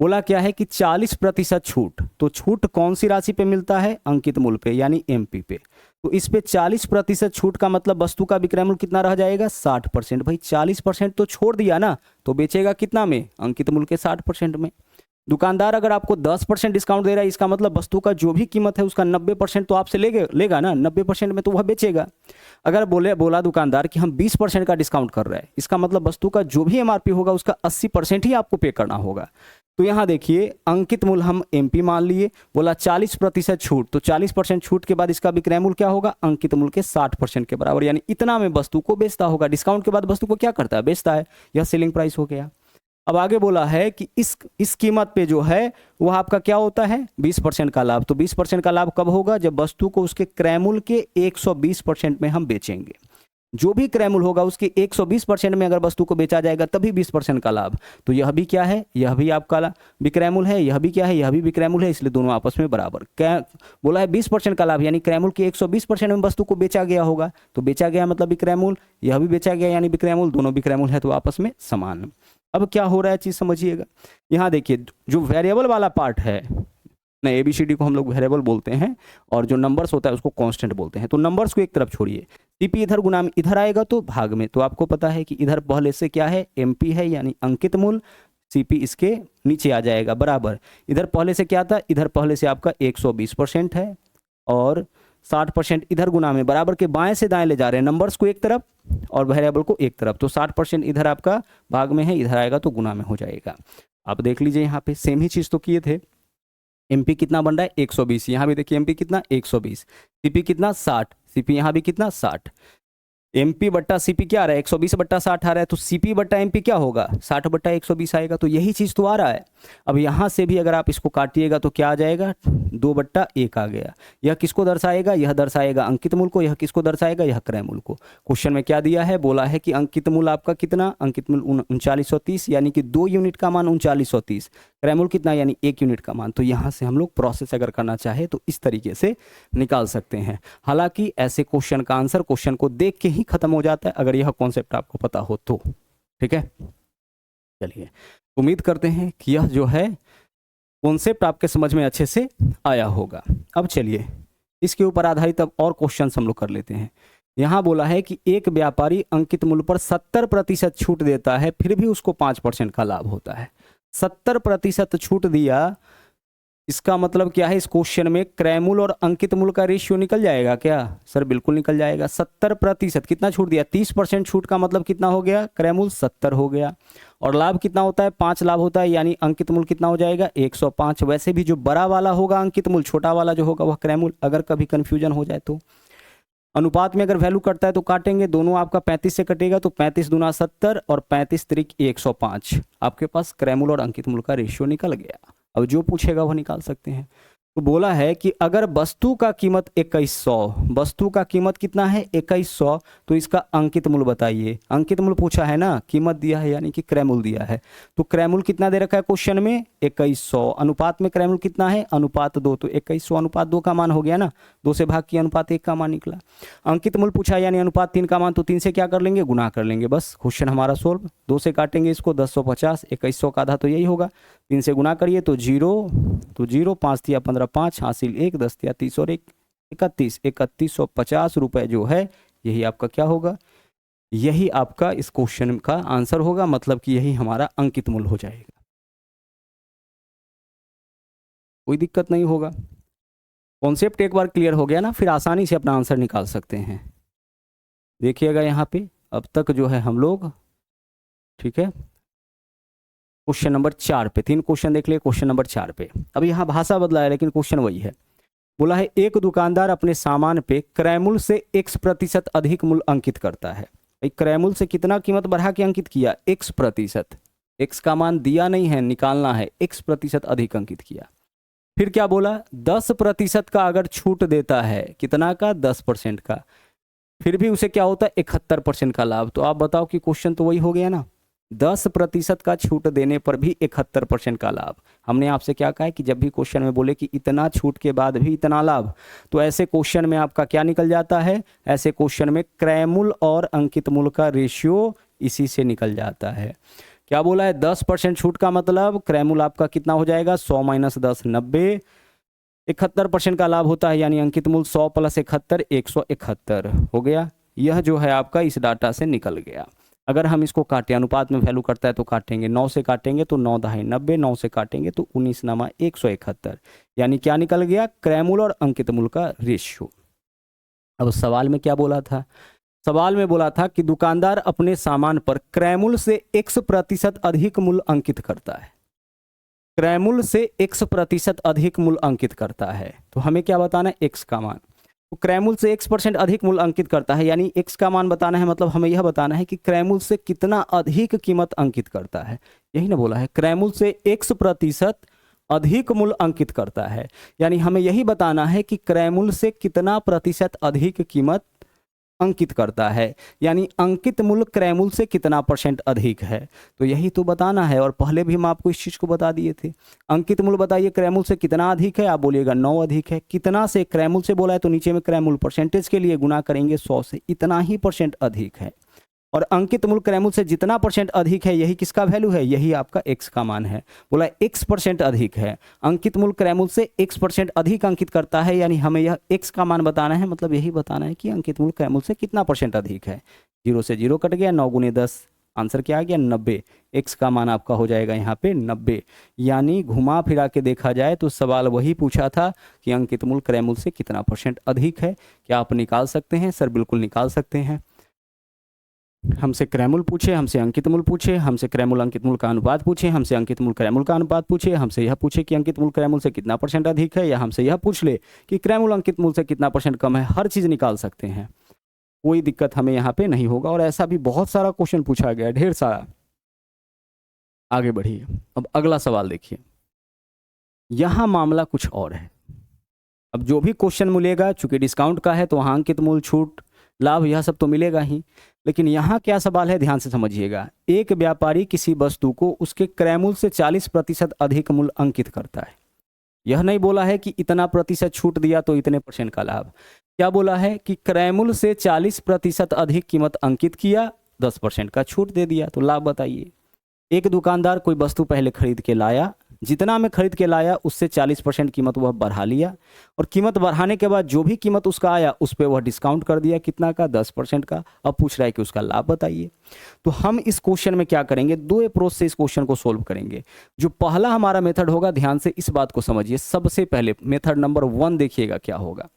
बोला क्या है कि 40% छूट, तो छूट कौन सी राशि पे मिलता है, अंकित मूल पे यानी एमपी पे। तो इस पे 40% छूट का मतलब वस्तु का विक्रय मूल्य कितना रह जाएगा, 60%। भाई 40% तो छोड़ दिया ना, तो बेचेगा कितना में, अंकित मूल्य के 60% में। दुकानदार अगर आपको 10% डिस्काउंट दे रहा है, इसका मतलब वस्तु का जो भी कीमत है उसका 90% तो आपसे लेगा ना, 90% में तो वह बेचेगा। अगर बोला दुकानदार कि हम 20% का डिस्काउंट कर रहे हैं, इसका मतलब वस्तु का जो भी एमआरपी होगा उसका 80% ही आपको पे करना होगा। तो यहाँ देखिए अंकित मूल्य हम एमपी मान लिए, बोला 40% छूट, तो 40% छूट के बाद इसका विक्रय मूल्य क्या होगा, अंकित मूल्य के 60% के बराबर, यानी इतना में वस्तु को बेचता होगा। डिस्काउंट के बाद वस्तु को क्या करता है, बेचता है। यह सेलिंग प्राइस हो गया। अब आगे बोला है कि इस कीमत पे जो है वह आपका क्या होता है, 20% का लाभ। तो 20% का लाभ कब होगा, जब वस्तु को उसके क्रय मूल्य के 120% में हम बेचेंगे। जो भी क्रय मूल्य होगा उसके 120% में अगर वस्तु को बेचा जाएगा तभी 20% का लाभ। तो यह भी क्या है, यह भी आपका विक्रय मूल्य है, यह भी क्या है, यह भी विक्रय मूल्य है, इसलिए दोनों आपस में बराबर। क्या बोला है, 20% का लाभ, यानी क्रय मूल्य के 120% में वस्तु को बेचा गया होगा, तो बेचा गया मतलब विक्रय मूल्य, यह भी बेचा गया यानी विक्रय मूल्य, दोनों विक्रय मूल्य है तो आपस में समान। अब क्या हो रहा है चीज समझिएगा। यहाँ देखिए जो वेरिएबल वाला पार्ट है ना, एबीसीडी को हम लोग वेरिएबल बोलते हैं और जो नंबर्स होता है उसको कांस्टेंट बोलते हैं। तो नंबर्स को एक तरफ छोड़िए, सीपी इधर गुना में इधर आएगा तो भाग में। तो आपको पता है कि इधर पहले से क्या है, एमपी है यानी अंकित मूल्य, सीपी इसके नीचे आ जाएगा बराबर। इधर पहले से क्या था, इधर पहले से आपका 120% है और 60% इधर गुना में, बराबर के बाएं से दाएं ले जा रहे हैं नंबर्स को एक तरफ और वेरिएबल को एक तरफ। तो 60% इधर आपका भाग में है, इधर आएगा तो गुना में हो जाएगा। आप देख लीजिए यहाँ पे सेम ही चीज तो किए थे। एमपी कितना बन रहा है 120, यहाँ भी देखिए एमपी कितना 120, सीपी कितना 60, सीपी यहाँ भी कितना 60। एमपी बट्टा सीपी क्या आ रहा है, 120 बट्टा 60 आ रहा है, तो सीपी बट्टा एमपी क्या होगा, 60 बट्टा 120 आएगा। तो यही चीज तो आ रहा है। अब यहाँ से भी अगर आप इसको काटिएगा तो क्या आ जाएगा, 2/1 आ गया। यह किसको दर्शाएगा, यह दर्शाएगा अंकित मूल्य को, यह किसको दर्शाएगा, यह क्रय मूल्य को। क्वेश्चन में क्या दिया है, बोला है कि अंकित मूल्य आपका कितना, अंकित मूल्य 3930 यानी कि 2 यूनिट का मान 3930, क्रय मूल्य कितना यानी 1 यूनिट का मान। तो यहाँ से हम लोग प्रोसेस अगर करना चाहे तो इस तरीके से निकाल सकते हैं। हालांकि ऐसे क्वेश्चन का आंसर क्वेश्चन को देख के ही खत्म हो जाता है अगर यह कॉन्सेप्ट आपको पता हो तो, ठीक है। चलिए उम्मीद करते हैं कि यह जो है कॉन्सेप्ट आपके समझ में अच्छे से आया होगा। अब चलिए इसके ऊपर आधारित अब और क्वेश्चन हम लोग कर लेते हैं। यहाँ बोला है कि एक व्यापारी अंकित मूल्य पर 70% छूट देता है, फिर भी उसको 5% का लाभ होता है। 70% छूट दिया, इसका मतलब क्या है? इस क्वेश्चन में क्रय मूल्य और अंकित मूल्य का रेशियो निकल जाएगा क्या? सर बिल्कुल निकल जाएगा। 70% कितना छूट दिया? 30% छूट का मतलब कितना हो गया? क्रय मूल्य 70 हो गया। और लाभ कितना होता है? 5 लाभ होता है, यानी अंकित मूल्य कितना हो जाएगा? 105। वैसे भी जो बड़ा वाला होगा अंकित मूल्य, छोटा वाला जो होगा वह क्रय मूल्य। अगर कभी कंफ्यूजन हो जाए तो अनुपात में अगर वैल्यू कटता है तो काटेंगे, दोनों आपका 35 से कटेगा तो 35 दूना 70 और 35 त्रिक 105। आपके पास क्रय मूल्य और अंकित मूल्य का रेशियो निकल गया। अब जो पूछेगा वह निकाल सकते हैं। तो बोला है कि अगर वस्तु का कीमत 2100, वस्तु का कीमत कितना है? 2100, तो इसका अंकित मूल्य बताइए। अंकित मूल्य पूछा है ना, कीमत दिया है यानी कि क्रय मूल्य दिया है। तो क्रय मूल्य कितना दे रखा है क्वेश्चन में? 2100। अनुपात में क्रय मूल्य कितना है? अनुपात 2, तो 2100 अनुपात 2 का मान हो गया ना, 2 से भाग किया अनुपात 1 का मान निकला। अंकित मूल्य पूछा यानी अनुपात 3 का मान, तो 3 से क्या कर लेंगे? गुना कर लेंगे, बस क्वेश्चन हमारा सोल्व। 2 से काटेंगे इसको 1050, 2100 का आधा तो यही होगा, 3 से गुना करिए तो 0, 5 दिया 15, 5 हासिल 1, 10 दिया 30 और 1 31, 3150 रुपए जो है यही आपका क्या होगा? यही आपका इस क्वेश्चन का आंसर होगा, मतलब कि यही हमारा अंकित मूल्य हो जाएगा। कोई दिक्कत नहीं होगा। कॉन्सेप्ट एक बार क्लियर हो गया ना, फिर आसानी से अपना आंसर निकाल सकते हैं। देखिएगा यहाँ पे अब तक जो है हम लोग, ठीक है, क्वेश्चन नंबर 4 पे 3 क्वेश्चन देख लिए, क्वेश्चन नंबर 4 पे। अब यहाँ भाषा बदला है लेकिन क्वेश्चन वही है। बोला है एक दुकानदार अपने सामान पे क्रय मूल्य से X% अधिक मूल्य अंकित करता है। क्रय मूल्य से कितना कीमत बढ़ा के अंकित किया? X%। X का मान दिया नहीं है, निकालना है, X% अधिक अंकित किया। फिर क्या बोला? 10% का अगर छूट देता है, कितना का? 10% का, फिर भी उसे क्या होता है? 71% का लाभ। तो आप बताओ कि क्वेश्चन तो वही हो गया ना, 10% का छूट देने पर भी 71% का लाभ। हमने आपसे क्या कहा है कि जब भी क्वेश्चन में बोले कि इतना छूट के बाद भी इतना लाभ, तो ऐसे क्वेश्चन में आपका क्या निकल जाता है? ऐसे क्वेश्चन में क्रय मूल्य और अंकित मूल्य का रेशियो इसी से निकल जाता है। क्या बोला है? 10% छूट का मतलब क्रय मूल्य आपका कितना हो जाएगा? 100 - 10 90, 71% का लाभ होता है, यानी अंकित मूल्य 100 + 71 171 हो गया। यह जो है आपका इस डाटा से निकल गया। अगर हम इसको काटें, अनुपात में वैल्यू करता है तो काटेंगे, 9 से काटेंगे तो 9 दहाई 90, 9 से काटेंगे तो 19 नमा 171, यानी क्या निकल गया? क्रय मूल्य और अंकित मूल्य का रेशियो। अब सवाल में क्या बोला था? सवाल में बोला था कि दुकानदार अपने सामान पर क्रय मूल्य से X% अधिक मूल्य अंकित करता है। क्रय मूल्य से X% अधिक मूल्य अंकित करता है, तो हमें क्या बताना है? X का मान। तो क्रय मूल्य से X% अधिक मूल्य अंकित करता है, यानी X का मान बताना है, मतलब हमें यह बताना है कि क्रय मूल्य से कितना अधिक कीमत अंकित करता है। यही ना बोला है, क्रय मूल्य से X% अधिक मूल्य अंकित करता है, यानी हमें यही बताना है कि क्रय मूल्य से कितना प्रतिशत अधिक कीमत अंकित करता है, यानी अंकित मूल्य क्रय मूल्य से कितना % अधिक है। तो यही तो बताना है, और पहले भी हम आपको इस चीज को बता दिए थे। अंकित मूल्य बताइए क्रय मूल्य से कितना अधिक है, आप बोलिएगा 9 अधिक है। कितना से? क्रय मूल्य से बोला है तो नीचे में क्रय मूल्य परसेंटेज के लिए गुना करेंगे 100 से, इतना ही % अधिक है। और अंकित मूल्य क्रय मूल्य से जितना % अधिक है, यही किसका वैल्यू है? यही आपका X का मान है। बोला X% अधिक है, अंकित मूल्य क्रय मूल्य से X% अधिक अंकित करता है, यानी हमें यह X का मान बताना है, मतलब यही बताना है कि अंकित मूल्य क्रय मूल्य से कितना % अधिक है। 0 से 0 कट गया, 9 × 10, आंसर क्या आ गया? 90। X का मान आपका हो जाएगा यहाँ पे 90। यानी घुमा फिरा के देखा जाए तो सवाल वही पूछा था कि अंकित मूल्य क्रय मूल्य से कितना % अधिक है। क्या आप निकाल सकते हैं? सर बिल्कुल निकाल सकते हैं। हमसे क्रय मूल्य पूछे, हमसे अंकित मूल्य पूछे, हमसे क्रय मूल्य अंकित मूल्य का अनुपात पूछे, हमसे अंकित मूल्य क्रय मूल्य का अनुपात पूछे, हमसे यह पूछे कि अंकित मूल्य क्रय मूल्य से कितना % अधिक है, या हमसे यह पूछ ले कि क्रय मूल्य अंकित मूल्य से कितना % कम है। हर चीज निकाल सकते हैं, कोई दिक्कत हमें यहाँ पे नहीं होगा। और ऐसा भी बहुत सारा क्वेश्चन पूछा गया है, ढेर सारा। आगे बढ़िए, अब अगला सवाल देखिए। यहाँ मामला कुछ और है। अब जो भी क्वेश्चन मिलेगा, चूंकि डिस्काउंट का है तो वहाँ अंकित मूल्य, छूट, लाभ, यह सब तो मिलेगा ही। लेकिन यहाँ क्या सवाल है, ध्यान से समझिएगा। एक व्यापारी किसी वस्तु को उसके क्रय मूल्य से 40% अधिक मूल्य अंकित करता है। यह नहीं बोला है कि इतना प्रतिशत छूट दिया तो इतने % का लाभ। क्या बोला है कि क्रय मूल्य से 40% अधिक कीमत अंकित किया, 10% का छूट दे दिया, तो लाभ बताइए। एक दुकानदार कोई वस्तु पहले खरीद के लाया, जितना मैं खरीद के लाया उससे 40% कीमत वह बढ़ा लिया, और कीमत बढ़ाने के बाद जो भी कीमत उसका आया उस पर वह डिस्काउंट कर दिया, कितना का, 10% का। अब पूछ रहा है कि उसका लाभ बताइए। तो हम इस क्वेश्चन में क्या करेंगे, दो अप्रोच से इस क्वेश्चन को सोल्व करेंगे। जो पहला हमारा मेथड होगा, ध्यान से इस बात को समझिए, सबसे पहले मेथड नंबर 1 देखिएगा क्या होगा।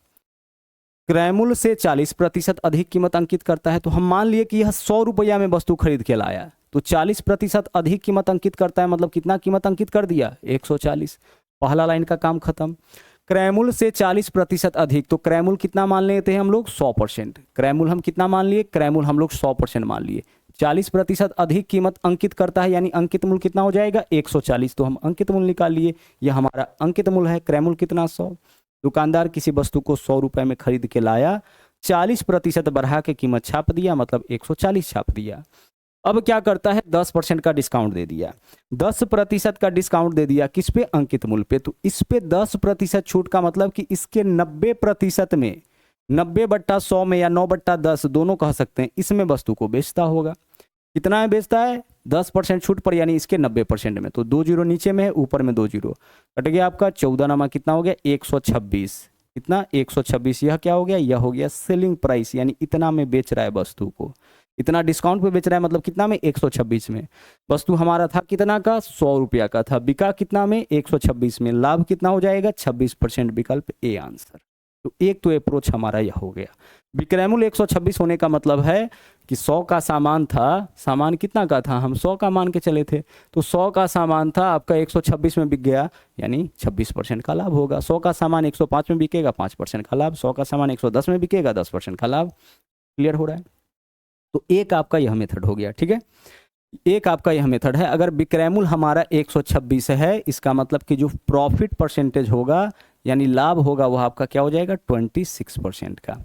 क्रय मूल्य से 40% अधिक कीमत अंकित करता है। तो हम मान लिए कि यह 100 रुपया में वस्तु खरीद के लाया, तो 40% अधिक कीमत अंकित करता है, मतलब कितना कीमत अंकित कर दिया, 140। पहला लाइन का काम खत्म। क्रय मूल्य से 40% अधिक, तो क्रय मूल्य कितना मान लेते हैं हम लोग, 100%। क्रय मूल्य हम कितना मान लिए, क्रय मूल्य हम लोग 100% मान लिए। 40% अधिक कीमत अंकित करता है, यानी अंकित मूल्य कितना हो जाएगा, 140। तो हम अंकित मूल्य निकाल लिए, यह हमारा अंकित मूल्य है। क्रय मूल्य कितना, 100। दुकानदार किसी वस्तु को 100 रुपए में खरीद के लाया, 40% बढ़ा के कीमत छाप दिया, मतलब 140 छाप दिया। अब क्या करता है, 10% का डिस्काउंट दे दिया। 10% का डिस्काउंट दे दिया किस पे, अंकित मूल्य पे। तो इस पे 10% छूट का मतलब कि इसके 90% में, 90/100 में या 9/10 दोनों कह सकते हैं, इसमें वस्तु को बेचता होगा। कितना में बेचता है, 10% छूट पर, यानी इसके 90% में। तो 2 जीरो नीचे में है, ऊपर में 2 जीरो कट गया आपका। 14 नामा कितना हो गया, 126। कितना, 126। यह क्या हो गया, यह हो गया सेलिंग प्राइस, यानी इतना में बेच रहा है वस्तु को, इतना डिस्काउंट पे बेच रहा है, मतलब कितना में, 126 में। वस्तु हमारा था कितना का, 100 रुपया का था, बिका कितना में, 126 में। लाभ कितना हो जाएगा, 26%। विकल्प ए आंसर। तो एक तो अप्रोच हमारा यह हो गया। विक्रय मूल्य 126 होने का मतलब है कि 100 का सामान था, सामान कितना का था, हम 100 का मान के चले थे, तो 100 का सामान था आपका, 126 में बिक गया, यानी 26% का लाभ होगा। 100 का सामान 105 में बिकेगा, 5% का लाभ। 100 का सामान 110 में बिकेगा, 10% का लाभ। क्लियर हो रहा है। तो एक आपका यह मेथड हो गया, ठीक है। एक आपका यह मेथड है। अगर विक्रय मूल्य हमारा 126 है, इसका मतलब कि जो प्रॉफिट परसेंटेज होगा, यानी लाभ होगा, वह आपका क्या हो जाएगा, 26% का।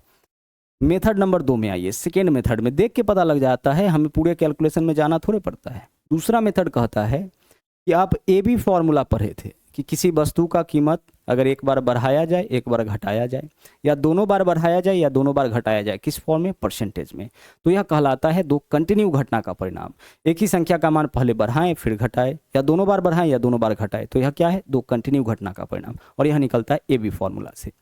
मेथड नंबर 2 में आइए। सेकेंड मेथड में देख के पता लग जाता है, हमें पूरे कैलकुलेशन में जाना थोड़े पड़ता है। दूसरा मेथड कहता है कि आप ए बी फॉर्मूला पढ़े थे कि किसी वस्तु का कीमत अगर एक बार बढ़ाया जाए, एक बार घटाया जाए, या दोनों बार बढ़ाया जाए या दोनों बार घटाया जाए, किस फॉर्म में, परसेंटेज में, तो यह कहलाता है दो कंटिन्यू घटना का परिणाम। एक ही संख्या का मान पहले बढ़ाएं फिर घटाएं, या दोनों बार बढ़ाएं या दोनों बार घटाएं, तो यह क्या है, दो कंटिन्यू घटना का परिणाम। और यह निकलता है ए बी फॉर्मूला से।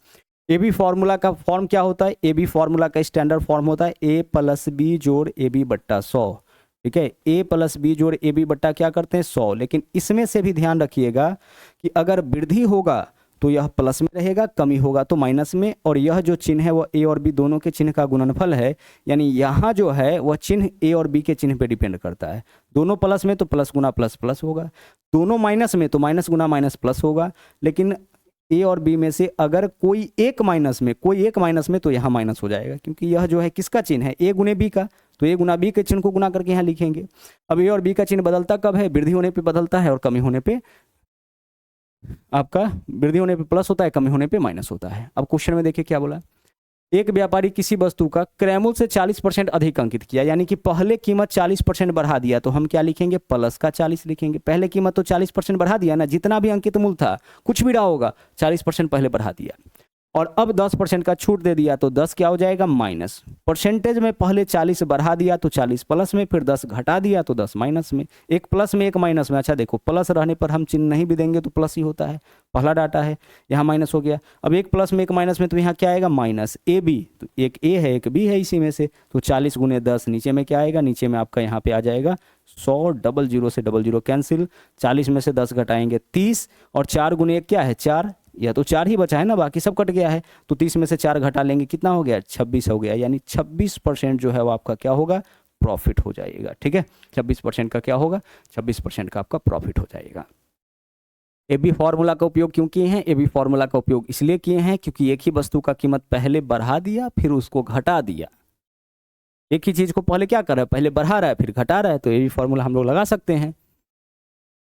ए बी फॉर्मूला का फॉर्म क्या होता है, ए बी फॉर्मूला का स्टैंडर्ड फॉर्म होता है ए प्लस बी जोड़ ए बी बट्टा 100। ठीक है, ए प्लस बी जोड़ ए बी बट्टा क्या करते हैं, 100। लेकिन इसमें से भी ध्यान रखिएगा कि अगर वृद्धि होगा तो यह प्लस में रहेगा, कमी होगा तो माइनस में, और यह जो चिन्ह है वह ए और बी दोनों के चिन्ह का गुणनफल है। यानी यहाँ जो है वह चिन्ह ए और बी के चिन्ह पे डिपेंड करता है। दोनों प्लस में तो प्लस गुना प्लस प्लस होगा, दोनों माइनस में तो माइनस गुना माइनस प्लस होगा। लेकिन ए और बी में से अगर कोई एक माइनस में तो यहाँ माइनस हो जाएगा, क्योंकि यह जो है किसका चिन्ह है, ए गुने बी का, तो ए गुना बी के चिन्ह को गुना करके यहाँ लिखेंगे। अब ए और बी का चिन्ह बदलता कब है, वृद्धि होने पे बदलता है, और कमी होने पे आपका, वृद्धि होने पे प्लस होता है, कमी होने पे माइनस होता है। अब क्वेश्चन में देखिए क्या बोला, एक व्यापारी किसी वस्तु का क्रय मूल्य से 40% अधिक अंकित किया, यानी कि पहले कीमत 40% बढ़ा दिया, तो हम क्या लिखेंगे, प्लस का 40 लिखेंगे। पहले कीमत तो 40% बढ़ा दिया ना, जितना भी अंकित मूल्य था कुछ भी रहा होगा, 40% पहले बढ़ा दिया, और अब 10% का छूट दे दिया, तो 10 क्या हो जाएगा, माइनस। परसेंटेज में पहले 40 बढ़ा दिया तो 40 प्लस में, फिर 10 घटा दिया तो 10 माइनस में। एक प्लस में एक माइनस में। अच्छा देखो, प्लस रहने पर हम चिन्ह नहीं भी देंगे तो प्लस ही होता है, पहला डाटा है, यहाँ माइनस हो गया। अब एक प्लस में एक माइनस में, तो यहाँ क्या आएगा, माइनस ए बी, तो एक ए है एक बी है इसी में से, तो 40 गुने 10 नीचे में क्या आएगा, नीचे में आपका यहाँ पे आ जाएगा 100, डबल जीरो से डबल जीरो कैंसिल, 40 में से 10 घटाएंगे 30, और 4 गुने 1 क्या है, 4, या तो 4 ही बचा है ना, बाकी सब कट गया है, तो 30 में से 4 घटा लेंगे, कितना हो गया, 26 हो गया। यानी 26% जो है वो आपका क्या होगा, प्रॉफिट हो जाएगा। ठीक है, 26% का क्या होगा, 26% का आपका प्रॉफिट हो जाएगा। ए बी फॉर्मूला का उपयोग क्यों किए हैं, ए बी फॉर्मूला का उपयोग इसलिए किए हैं क्योंकि एक ही वस्तु का कीमत पहले बढ़ा दिया फिर उसको घटा दिया। एक ही चीज को पहले क्या कर रहा है, पहले बढ़ा रहा है फिर घटा रहा है, तो ए बी फॉर्मूला हम लोग लगा सकते हैं।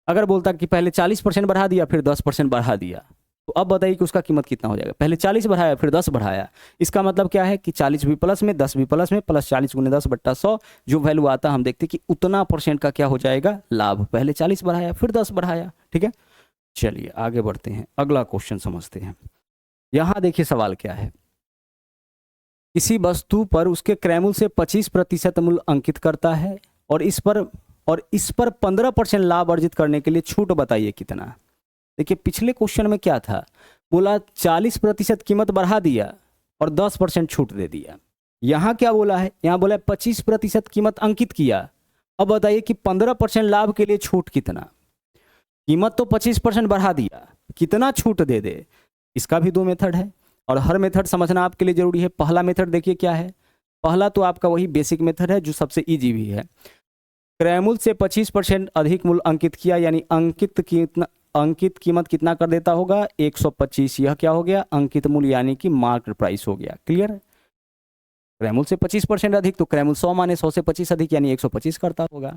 अगर बोलता कि पहले 40% बढ़ा दिया फिर 10% बढ़ा दिया, तो अब बताइए कि उसका कीमत कितना हो जाएगा। पहले 40 बढ़ाया फिर 10 बढ़ाया, इसका मतलब क्या है कि 40 भी प्लस में 10 भी प्लस में, प्लस 40 गुने 10 बट्टा 100, जो वैल्यू आता हम देखते कि उतना परसेंट का क्या हो जाएगा, लाभ। पहले 40 बढ़ाया फिर 10 बढ़ाया। ठीक है, चलिए आगे बढ़ते हैं, अगला क्वेश्चन समझते हैं। यहां देखिए सवाल क्या है, किसी वस्तु पर उसके क्रय मूल्य से 25% मूल्य अंकित करता है, और इस पर 15% लाभ अर्जित करने के लिए छूट बताइए कितना। देखिए पिछले क्वेश्चन में क्या था, बोला 40% कीमत बढ़ा दिया और 10% छूट दे दिया। यहाँ क्या बोला है, यहाँ बोला है 25% कीमत अंकित किया। अब बताइए कि 15% लाभ के लिए छूट कितना। कीमत तो 25% बढ़ा दिया, कितना छूट दे दे, इसका भी दो मेथड है और हर मेथड समझना आपके लिए जरूरी है। पहला मेथड देखिए क्या है, पहला तो आपका वही बेसिक मेथड है जो सबसे इजी भी है। क्रय से 25% अधिक मूल्य अंकित किया, यानी अंकित कीमत कितना कर देता होगा, 125। यह क्या हो गया, अंकित मूल्य यानी कि मार्केट प्राइस हो गया। क्लियर है, क्रय से 25% अधिक तो क्रय 100 माने 100 से 25 अधिक यानी 125 करता होगा।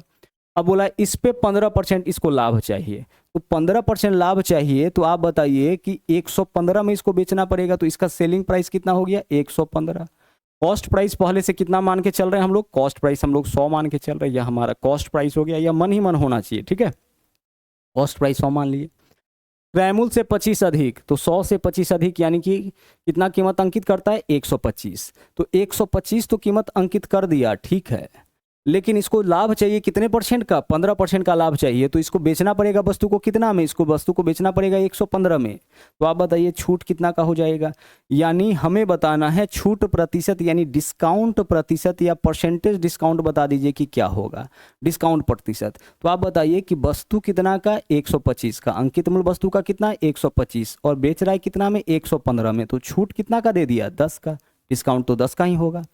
अब बोला इस पे 15% इसको लाभ चाहिए, तो 15% लाभ चाहिए, तो आप बताइए कि 115 में इसको बेचना पड़ेगा, तो इसका सेलिंग प्राइस कितना हो गया, 115। कॉस्ट प्राइस पहले से कितना मान के चल रहे हैं हम लोग, कॉस्ट प्राइस हम लोग 100 मान के चल रहे हैं, यह हमारा कॉस्ट प्राइस हो गया, यह मन ही मन होना चाहिए। ठीक है, कॉस्ट प्राइस 100 मान लिए। क्रय से 25 अधिक तो 100 से 25 अधिक यानी कि कितना कीमत अंकित करता है, 125। तो 125 तो कीमत अंकित कर दिया, ठीक है, लेकिन इसको लाभ चाहिए कितने परसेंट का, 15% का लाभ चाहिए, तो इसको बेचना पड़ेगा वस्तु को कितना में, इसको वस्तु को बेचना पड़ेगा 115 में। तो आप बताइए छूट कितना का हो जाएगा, यानी हमें बताना है छूट प्रतिशत यानी डिस्काउंट प्रतिशत या परसेंटेज डिस्काउंट बता दीजिए कि क्या होगा, डिस्काउंट प्रतिशत। तो आप बताइए कि वस्तु कितना का, 125 का, अंकित मूल्य वस्तु का कितना, 125, और बेच रहा है कितना में, 115 में, तो छूट कितना का दे दिया, 10 का, डिस्काउंट तो 10 का ही होगा।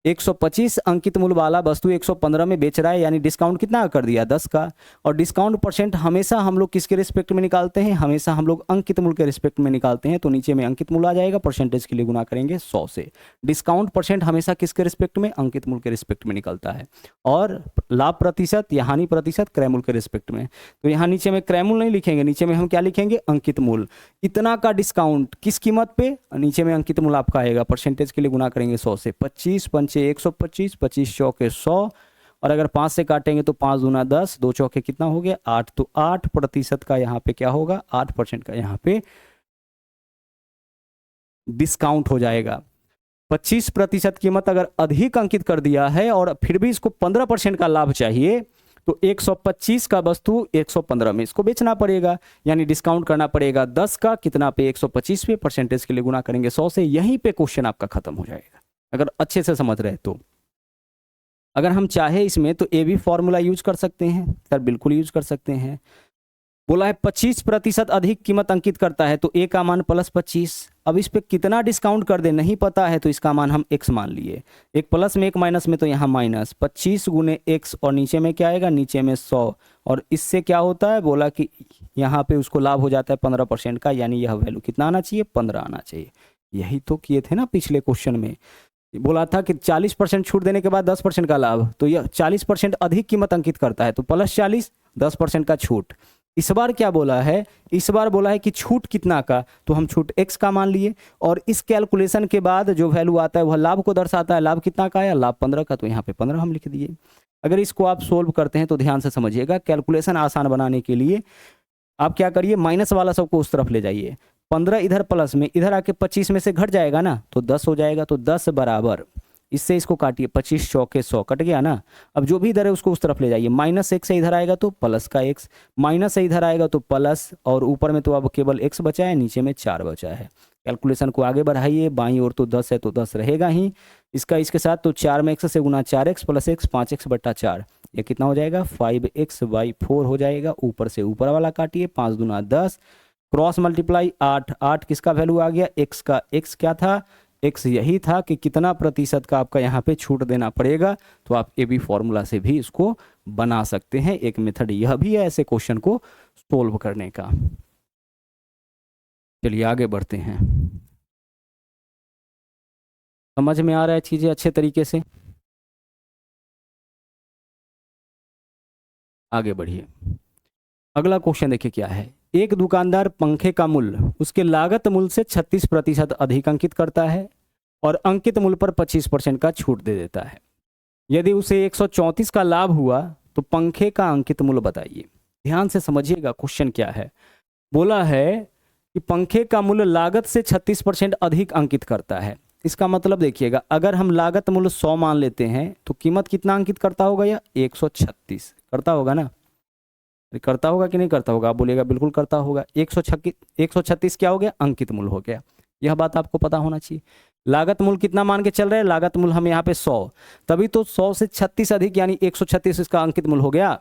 125 अंकित मूल्य वाला वस्तु 115 में बेच रहा है, यानी डिस्काउंट कितना कर दिया, 10 का। और डिस्काउंट परसेंट हमेशा हम लोग किसके रिस्पेक्ट में निकालते हैं, हमेशा हम लोग अंकित मूल्य के रिस्पेक्ट में निकालते हैं, तो नीचे में अंकित मूल्य आ जाएगा, परसेंटेज के लिए गुना करेंगे 100 से। डिस्काउंट परसेंट हमेशा किसके रिस्पेक्ट में, अंकित मूल्य के रिस्पेक्ट में निकलता है, और लाभ प्रतिशत या हानि प्रतिशत क्रय मूल्य के रिस्पेक्ट में। तो यहाँ नीचे में क्रय मूल्य नहीं लिखेंगे, नीचे में हम क्या लिखेंगे, अंकित मूल्य। इतना का डिस्काउंट किस कीमत पे, नीचे में अंकित मूल्य आपका आएगा, परसेंटेज के लिए गुना करेंगे 100 से। 25 पंचे 125, 25 चौके 100, और अगर 5 से काटेंगे तो 5 दूना 10, 2 चौके कितना हो गया, 8। तो 8% का यहाँ पे क्या होगा, 8% का यहाँ पे डिस्काउंट हो जाएगा। 25% कीमत अगर अधिक अंकित कर दिया है और फिर भी इसको 15% का लाभ चाहिए, तो 125 का वस्तु 115 में इसको बेचना पड़ेगा, यानी डिस्काउंट करना पड़ेगा 10 का, कितना पे, 125 पे, परसेंटेज के लिए गुना करेंगे 100 से। यहीं पे क्वेश्चन आपका खत्म हो जाएगा अगर अच्छे से समझ रहे तो। अगर हम चाहे इसमें तो ए भी फॉर्मूला यूज कर सकते हैं सर, बिल्कुल यूज कर सकते हैं। बोला है 25% अधिक कीमत अंकित करता है, तो ए का मान +25। अब इस पे कितना डिस्काउंट कर दे नहीं पता है, तो इसका मान हम x मान लिए, एक प्लस में एक माइनस में, तो यहाँ माइनस 25 गुने x, और नीचे में क्या आएगा, नीचे में 100, और इससे क्या होता है, बोला कि यहाँ पे उसको लाभ हो जाता है 15% का, यानी यह वैल्यू कितना आना चाहिए, 15 आना चाहिए। यही तो किए थे ना पिछले क्वेश्चन में, बोला था कि 40% छूट देने के बाद 10% का लाभ, तो यह 40% अधिक कीमत अंकित करता है, तो +40, 10% का छूट। इस बार क्या बोला है, इस बार बोला है कि छूट कितना का, तो हम छूट x का मान लिए, और इस कैलकुलेशन के बाद जो वैल्यू आता है वह लाभ को दर्शाता है, लाभ कितना का आया, लाभ 15 का, तो यहाँ पे 15 हम लिख दिए। अगर इसको आप सोल्व करते हैं तो ध्यान से समझिएगा, कैलकुलेशन आसान बनाने के लिए आप क्या करिए, माइनस वाला सबको उस तरफ ले जाइए, 15 इधर प्लस में, इधर आके 25 में से घट जाएगा ना, तो 10 हो जाएगा, तो 10 बराबर, इससे इसको काटिए, 25 चौके 100 कट गया ना। अब जो भी इधर है उसको उस तरफ ले जाइए, -1 से इधर आएगा तो प्लस का x, माइनस से इधर आएगा तो प्लस, और ऊपर में तो अब केवल x बचा है, नीचे में 4 बचा है। कैलकुलेशन को आगे बढ़ाइए, बाईं ओर तो 10 है तो 10 रहेगा ही, इसका इसके साथ, तो 4 में x से गुना 4x प्लस x, 5x/4, ये कितना हो जाएगा, 5x/4 हो जाएगा। ऊपर से ऊपर वाला काटिए, 5 दूना 10, क्रॉस मल्टीप्लाई 8, 8 किसका वैल्यू आ गया, x का। x क्या था, x यही था कि कितना प्रतिशत का आपका यहाँ पे छूट देना पड़ेगा, तो आप ए बी फॉर्मूला से भी इसको बना सकते हैं। एक मेथड यह भी है ऐसे क्वेश्चन को सोल्व करने का। चलिए आगे बढ़ते हैं, समझ में आ रहा है चीजें अच्छे तरीके से, आगे बढ़िए। अगला क्वेश्चन देखिए क्या है, एक दुकानदार पंखे का मूल्य उसके लागत मूल्य से 36% अधिक अंकित करता है और अंकित मूल्य पर 25% का छूट दे देता है। यदि उसे 134 का लाभ हुआ तो पंखे का अंकित मूल्य बताइए। ध्यान से समझिएगा क्वेश्चन क्या है, बोला है कि पंखे का मूल्य लागत से 36% अधिक अंकित करता है। इसका मतलब देखिएगा, अगर हम लागत मूल्य 100 मान लेते हैं तो कीमत कितना अंकित करता होगा, या 136 करता होगा ना। करता होगा कि नहीं करता होगा? आप बोलिएगा बिल्कुल करता होगा। 136 क्या हो गया? अंकित मूल हो गया। यह बात आपको पता होना चाहिए। लागत मूल कितना मान के चल रहे हैं? लागत मूल हम यहाँ पे 100, तभी तो 100 से 36 अधिक यानी 136 इसका अंकित मूल हो गया।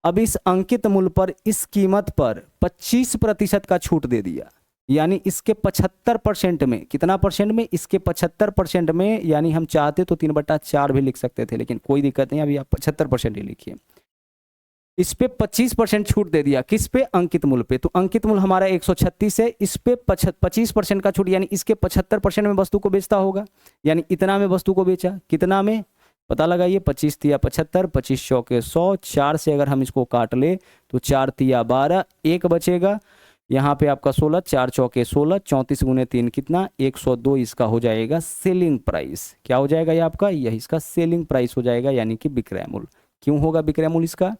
अब इस अंकित मूल पर इस कीमत पर 25% का छूट दे दिया, यानी इसके 75% में, कितना परसेंट में? इसके 75% में, यानी हम चाहते तो 3/4 भी लिख सकते थे, लेकिन कोई दिक्कत नहीं, अभी आप 75% ही लिखिए। इस पे 25% छूट दे दिया, किस पे? अंकित मूल पे। तो अंकित मूल हमारा 136 है, इस पे 25% का छूट, यानी इसके 75% में वस्तु को बेचता होगा, यानी इतना में वस्तु को बेचा। कितना में? पता लगाइए, 25 तिया 75, 25 चौके 100, 4 से अगर हम इसको काट ले तो 4 तिया 12, 1 बचेगा यहाँ पे आपका 16, 4 चौके 16, 34 गुने 3 कितना? 102 इसका हो जाएगा सेलिंग प्राइस। क्या हो जाएगा ये आपका? यही इसका सेलिंग प्राइस हो जाएगा, यानी कि विक्रय मूल्य। क्यों होगा विक्रय मूल्य इसका?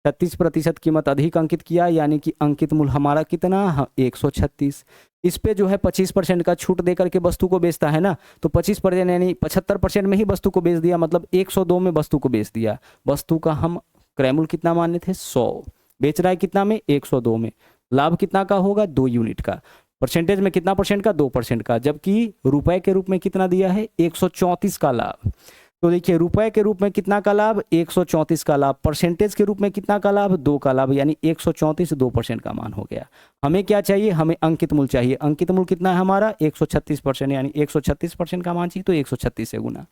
36% कीमत अधिक अंकित किया, यानी कि अंकित मूल्य हमारा कितना? 136। इस पे जो है 25% का छूट देकर के वस्तु को बेचता है ना, तो 25% यानी 75% में ही वस्तु को बेच दिया, मतलब 102 में वस्तु को बेच दिया। वस्तु का हम क्रय मूल्य कितना माने थे? 100, बेच रहा है कितना में? 102 में। लाभ कितना का होगा? 2 यूनिट का। परसेंटेज में कितना परसेंट का? 2% का। जबकि रुपए के रूप में कितना दिया है? 134 का लाभ। तो देखिए, रुपए के रूप में कितना का लाभ? 134 का लाभ। परसेंटेज के रूप में कितना का लाभ? 2 का लाभ, यानी 134 2% का मान हो गया। हमें क्या चाहिए? हमें अंकित मूल्य चाहिए। अंकित मूल्य कितना है हमारा? 136%, यानी 136% का मान चाहिए, तो 136 से गुना।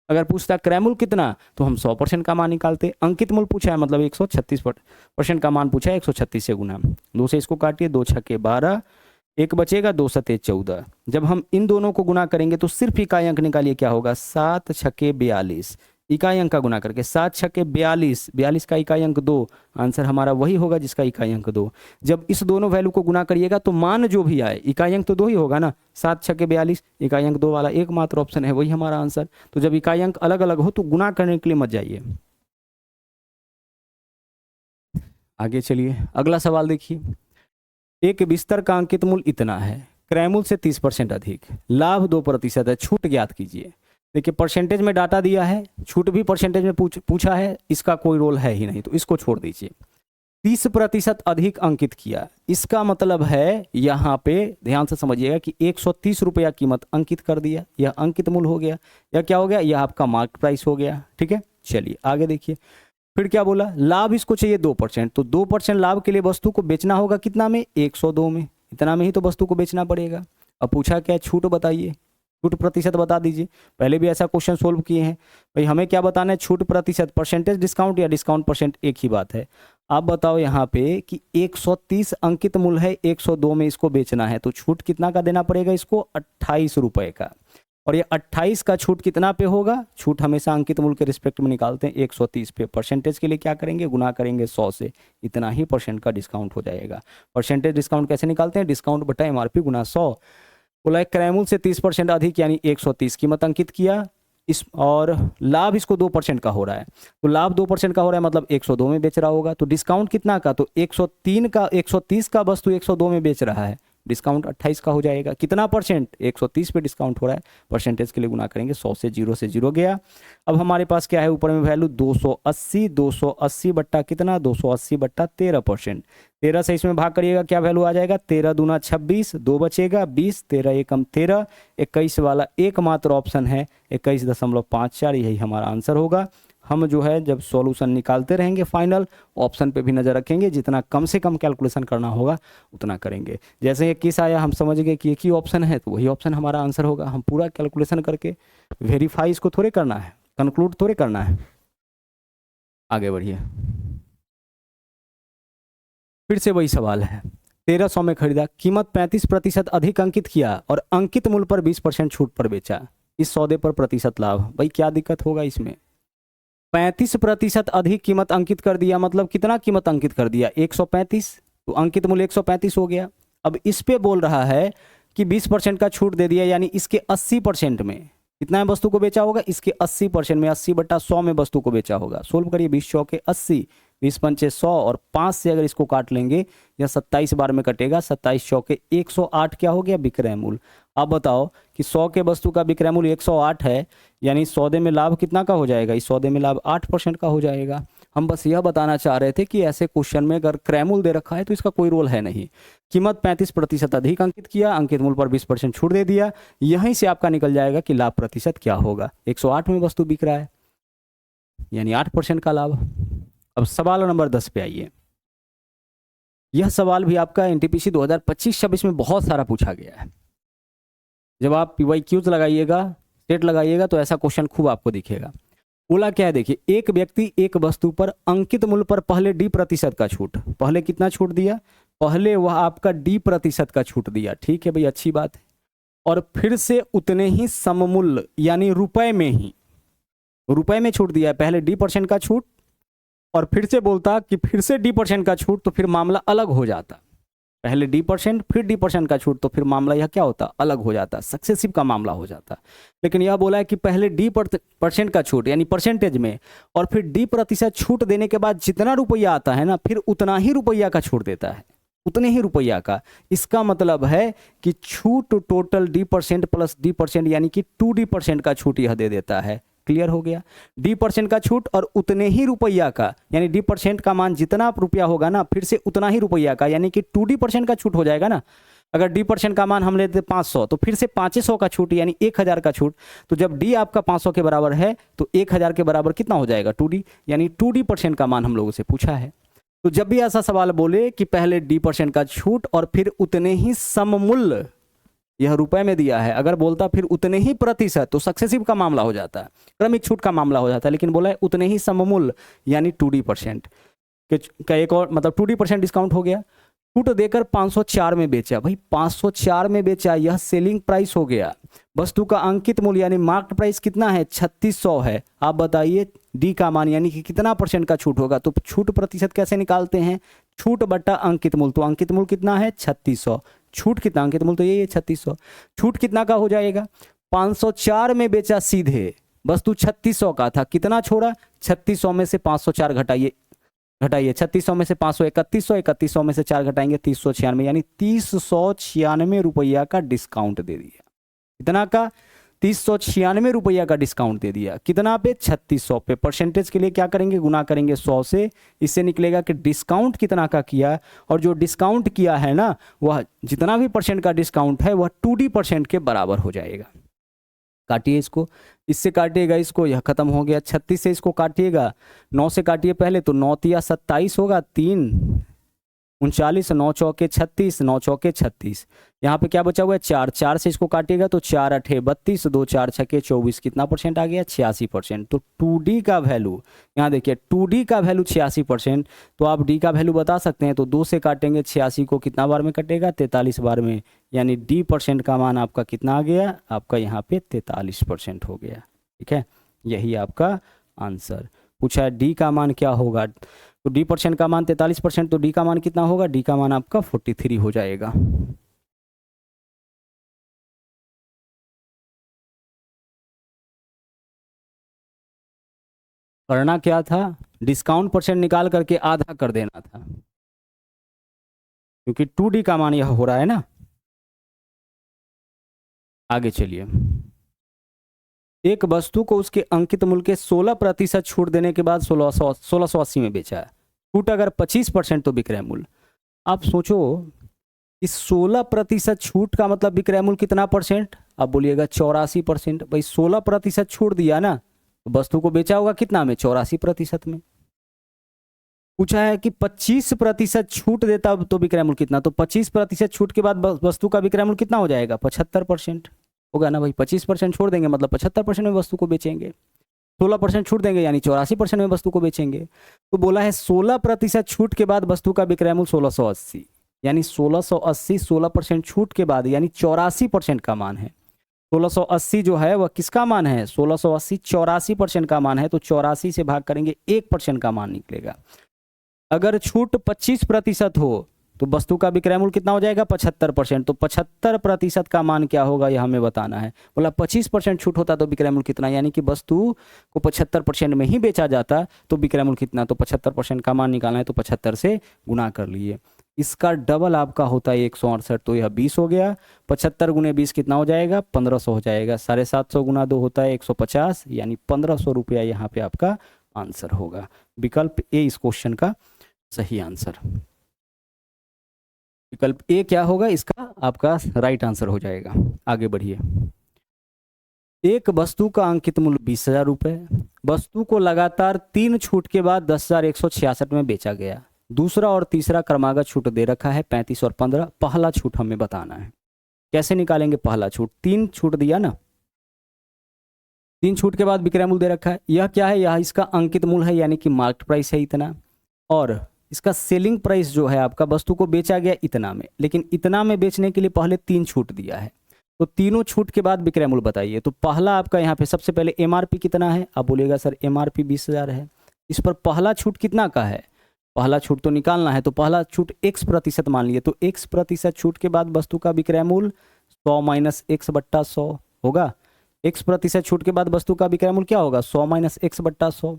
अगर पूछता क्रय मूल्य कितना, तो हम 100% का मान निकालते। अंकित मूल्य पूछा है, मतलब 136% का मान पूछा है, 136 से गुना। 2 से इसको काटिए, 2 छक्के 12, 1 बचेगा, 2 सते 14। जब हम इन दोनों को गुना करेंगे तो सिर्फ इकाई अंक निकालिए, क्या होगा? 7 छक्के 42, इकाई अंक का गुना करके 7 छक्के 42, 42 का इकाई अंक 2, आंसर हमारा वही होगा जिसका इकाई अंक 2। जब इस दोनों वैल्यू को गुना करिएगा तो मान जो भी आए, इकाई अंक तो 2 ही होगा ना, 7 छक्के 42, इकाई अंक 2 वाला एकमात्र ऑप्शन है, वही हमारा आंसर। तो जब इकाई अंक अलग अलग हो तो गुना करने के लिए मत जाइए। आगे चलिए, अगला सवाल देखिए। एक बिस्तर का अंकित मूल्य इतना है, क्रय मूल्य से 30% अधिक, लाभ 2% है, छूट ज्ञात कीजिए। देखिए, परसेंटेज में डाटा दिया है, छूट भी परसेंटेज में पूछा है, इसका कोई रोल है ही नहीं, तो इसको छोड़ दीजिए। 30% अधिक अंकित किया, इसका मतलब है यहाँ पे ध्यान से समझिएगा कि 130 रुपया कीमत अंकित कर दिया, यह अंकित मूल्य हो गया। यह क्या हो गया? यह आपका मार्केट प्राइस हो गया। ठीक है, चलिए आगे देखिए। फिर क्या बोला? लाभ इसको चाहिए 2%, तो 2% लाभ के लिए वस्तु को बेचना होगा कितना में? 102 में। इतना में ही तो वस्तु को बेचना पड़ेगा। अब पूछा क्या? छूट बताइए, छूट प्रतिशत बता दीजिए। पहले भी ऐसा क्वेश्चन सोल्व किए हैं भाई, हमें क्या बताना है? छूट प्रतिशत, परसेंटेज डिस्काउंट या डिस्काउंट परसेंट, एक ही बात है। आप बताओ यहाँ पे कि 130 अंकित मूल्य है, 102 में इसको बेचना है, तो छूट कितना का देना पड़ेगा इसको? 28 रुपए का। और ये 28 का छूट कितना पे होगा? छूट हमेशा अंकित मूल्य के रिस्पेक्ट में निकालते हैं, 130 पे। परसेंटेज के लिए क्या करेंगे? गुना करेंगे 100 से, इतना ही परसेंट का डिस्काउंट हो जाएगा। परसेंटेज डिस्काउंट कैसे निकालते हैं? डिस्काउंट बटा एमआरपी गुना 100। बोला क्रय मूल्य से 30% अधिक, यानी 130 कीमत अंकित किया इस, और लाभ इसको 2% का हो रहा है, तो लाभ 2% का हो रहा है, मतलब 102 में बेच रहा होगा। तो डिस्काउंट कितना का? तो 130 का वस्तु 102 में बेच रहा है, डिस्काउंट 28 का हो जाएगा। कितना परसेंट? 130 पे डिस्काउंट हो रहा है, परसेंटेज के लिए गुना करेंगे 100 से, 0 गया। अब हमारे पास क्या है ऊपर में वैल्यू? 280 बट्टा कितना? 280 बट्टा 13%। 13 से इसमें भाग करिएगा, क्या वैल्यू आ जाएगा? 13 दूना 26, 2 बचेगा 20, 13 एकम 13, 21 वाला एकमात्र ऑप्शन है 21.54, यही हमारा आंसर होगा। हम जो है जब सॉल्यूशन निकालते रहेंगे फाइनल, ऑप्शन पे भी नज़र रखेंगे, जितना कम से कम कैलकुलेशन करना होगा उतना करेंगे। जैसे ये किस आया, हम समझ गए कि एक ही ऑप्शन है, तो वही ऑप्शन हमारा आंसर होगा। हम पूरा कैलकुलेशन करके वेरीफाई इसको थोड़े करना है, कंक्लूड थोड़े करना है। आगे बढ़िए, फिर से वही सवाल है। 1300 में खरीदा, कीमत 35% अधिक अंकित किया और अंकित मूल्य पर 20% छूट पर बेचा, इस सौदे पर प्रतिशत लाभ। भाई क्या दिक्कत होगा इसमें? 35% अधिक कीमत अंकित कर दिया, मतलब कितना कीमत अंकित कर दिया? 135, तो अंकित मूल्य 135 हो गया। अब इस पे बोल रहा है कि 20% का छूट दे दिया, यानी इसके 80% में कितना वस्तु को बेचा होगा? इसके 80% में 80 बट्टा 100 में वस्तु को बेचा होगा। सोल्व करिए, 20 चौके 80, 20 पंचे 100, और 5 से अगर इसको काट लेंगे या 27 बार में कटेगा, 27 चौके 108 क्या हो गया? विक्रय मूल्य। अब बताओ कि 100 के वस्तु का विक्रय मूल्य 108 है, यानी सौदे में लाभ कितना का हो जाएगा? इस सौदे में लाभ 8% का हो जाएगा। हम बस यह बताना चाह रहे थे कि ऐसे क्वेश्चन में अगर क्रैमूल दे रखा है तो इसका कोई रोल है नहीं। कीमत 35% अधिक अंकित किया, अंकित मूल्य पर 20% छूट दे दिया, यहीं से आपका निकल जाएगा कि लाभ प्रतिशत क्या होगा। 108 में वस्तु बिक रहा है यानी 8% का लाभ। अब सवाल नंबर 10 पे आइए। यह सवाल भी आपका एनटीपीसी 2025-26 में बहुत सारा पूछा गया है। जब आप PYQs लगाइएगा, सेट लगाइएगा तो ऐसा क्वेश्चन खूब आपको दिखेगा। बोला क्या है देखिए, एक व्यक्ति एक वस्तु पर अंकित मूल्य पर पहले D% का छूट, पहले कितना छूट दिया, पहले वह आपका D% का छूट दिया, ठीक है भाई, अच्छी बात है। और फिर से उतने ही सममूल्य यानी रुपए में ही, रुपए में छूट दिया है, पहले D% का छूट और फिर से बोलता कि फिर से D% का छूट, तो फिर मामला अलग हो जाता। पहले D% फिर D% का छूट, तो फिर मामला यह क्या होता, अलग हो जाता, सक्सेसिव का मामला हो जाता। लेकिन यह बोला है कि पहले D% का छूट यानी परसेंटेज में, और फिर D% छूट देने के बाद जितना रुपया आता है ना, फिर उतना ही रुपया का छूट देता है, उतने ही रुपया का। इसका मतलब है कि छूट टोटल D% प्लस D% यानी कि 2D% का छूट यह दे देता है। क्लियर हो गया, D% का छूट और उतने ही रुपया का, यानी D% का मान जितना रुपया होगा ना, फिर से उतना ही रुपया का, यानी कि 2D% का छूट हो जाएगा ना। अगर D% का मान हम लेते 500 तो फिर से 500 का छूट यानी 1000 का छूट। तो जब D आपका 500 के बराबर है तो 1000 के बराबर कितना हो जाएगा, 2D, यानी 2D% का मान हम लोगों से पूछा है। तो जब भी ऐसा सवाल बोले कि पहले D% का छूट और फिर उतने ही सममूल्य, यह रुपए में दिया है, अगर बोलता फिर उतने ही प्रतिशत, तो सक्सेसिव का मामला हो जाता है, क्रमिक छूट का मामला हो जाता है। लेकिन बोला है उतने ही सममूल्य यानी 2D% का एक और मतलब 2D% डिस्काउंट हो गया। छूट देकर 504 में बेचा, भाई 504 में बेचा, यह सेलिंग प्राइस हो गया। वस्तु का अंकित मूल्य यानी मार्केट प्राइस कितना है, 3600 है। आप बताइए D का मान यानी कि कितना % का छूट होगा। तो छूट प्रतिशत कैसे निकालते हैं, छूट बट्टा अंकित मूल्य। तो अंकित मूल्य कितना है, 3600, छूट कितना, अंकित मूल्य तो यही है 3600, छूट कितना का हो जाएगा, 504 में बेचा सीधे, वस्तु 3600 का था, कितना छोड़ा, 3600 में से 504 घटाइए, 3600 में से 500 3100 में से 4 घटाएंगे 396, यानी 396 रुपया का डिस्काउंट दे दिया। कितना का, 396 रुपया का डिस्काउंट दे दिया। कितना पे, 3600 पे। परसेंटेज के लिए क्या करेंगे, गुना करेंगे 100 से। इससे निकलेगा कि डिस्काउंट कितना का किया, और जो डिस्काउंट किया है ना, वह जितना भी % का डिस्काउंट है वह 2D% के बराबर हो जाएगा। काटिए इसको, इससे काटिएगा इसको, यह खत्म हो गया। 36 से इसको काटिएगा, 9 से काटिए पहले, तो 9 तिया 27 होगा, 3 39, 9 चौके 36, 9 चौके 36। यहाँ पे क्या बचा हुआ है, 4, 4 से इसको काटिएगा तो 4 8 32, 2 4 6 24, कितना % आ गया, 86%। तो 2D का वैल्यू, यहाँ देखिए 2D का वैल्यू 86%। तो आप D का वैल्यू बता सकते हैं, तो 2 से काटेंगे 86 को, कितना बार में कटेगा, 43 बार में, यानी D% का मान आपका कितना आ गया, आपका यहाँ पे 43% हो गया। ठीक है, यही आपका आंसर। पूछा है D का मान क्या होगा, तो D% का मान 43%, तो D का मान कितना होगा, D का मान आपका 43 हो जाएगा। करना क्या था, डिस्काउंट % निकाल करके आधा कर देना था, क्योंकि 2D का मान यह हो रहा है ना। आगे चलिए, एक वस्तु को उसके अंकित मूल्य के 16% छूट देने के बाद 1680 में बेचा है। छूट अगर 25% तो विक्रय मूल्य। आप सोचो इस 16% छूट का मतलब विक्रय मूल्य कितना %, आप बोलिएगा 84%। भाई 16% छूट दिया ना, तो वस्तु को बेचा होगा कितना में, 84% में। पूछा है कि 25% छूट देता तो विक्रय मूल्य कितना, तो 25% छूट के बाद वस्तु का विक्रय मूल्य कितना हो जाएगा, 75% होगा ना भाई। 25% छोड़ देंगे मतलब 75% में वस्तु को बेचेंगे, 16% छूट देंगे यानी 84% में वस्तु को बेचेंगे। तो बोला है 16% छूट के बाद वस्तु का विक्रय मूल्य 1680, यानी 1680 16% छूट के बाद यानी 84% का मान है। 1680 जो है वह किसका मान है, 1680 84% का मान है। तो 84 से भाग करेंगे 1% का मान निकलेगा। अगर छूट 25% हो तो वस्तु का विक्रय मूल्य कितना हो जाएगा, 75%। तो 75% का मान क्या होगा यह हमें बताना है। बोला 25% छूट होता तो विक्रय मूल्य कितना, यानी कि वस्तु को 75% में ही बेचा जाता तो विक्रय मूल्य कितना, तो 75% का मान निकालना है तो 75 से गुना कर लिए। इसका डबल आपका होता है 168, तो यह 20 हो गया। 75 गुने 20 कितना हो जाएगा, 1500 हो जाएगा। 750 गुना 2 होता है 150, यानी 1500 रुपया यहाँ पे आपका आंसर होगा। विकल्प ए इस क्वेश्चन का सही आंसर। विकल्प ए क्या होगा इसका आपका राइट आंसर हो जाएगा। आगे बढ़िए। एक वस्तु का अंकित मूल्य 20,000 रुपये, वस्तु को लगातार 3 छूट के बाद 10,166 में बेचा गया। दूसरा और तीसरा क्रमागत छूट दे रखा है 35 और 15। पहला छूट हमें बताना है। कैसे निकालेंगे पहला छूट? 3 छूट दिया ना, 3 छूट के बाद विक्रय मूल्य दे रखा है। यह क्या है? यह इसका अंकित मूल्य है, यानी कि मार्केट प्राइस है इतना, और इसका सेलिंग प्राइस जो है आपका, वस्तु को बेचा गया इतना में, लेकिन इतना में बेचने के लिए पहले 3 छूट दिया है। तो तीनों छूट के बाद विक्रय मूल्य बताइए। तो पहला आपका यहाँ पे सबसे पहले एमआरपी कितना है? आप बोलिएगा सर एमआरपी 20,000 है। इस पर पहला छूट कितना का है? पहला छूट तो निकालना है, तो पहला छूट x% मान लिए, तो x% छूट के बाद वस्तु का विक्रय मूल्य 100 माइनस x/100 होगा। x% छूट के बाद वस्तु का विक्रय मूल्य क्या होगा? 100 माइनस x/100।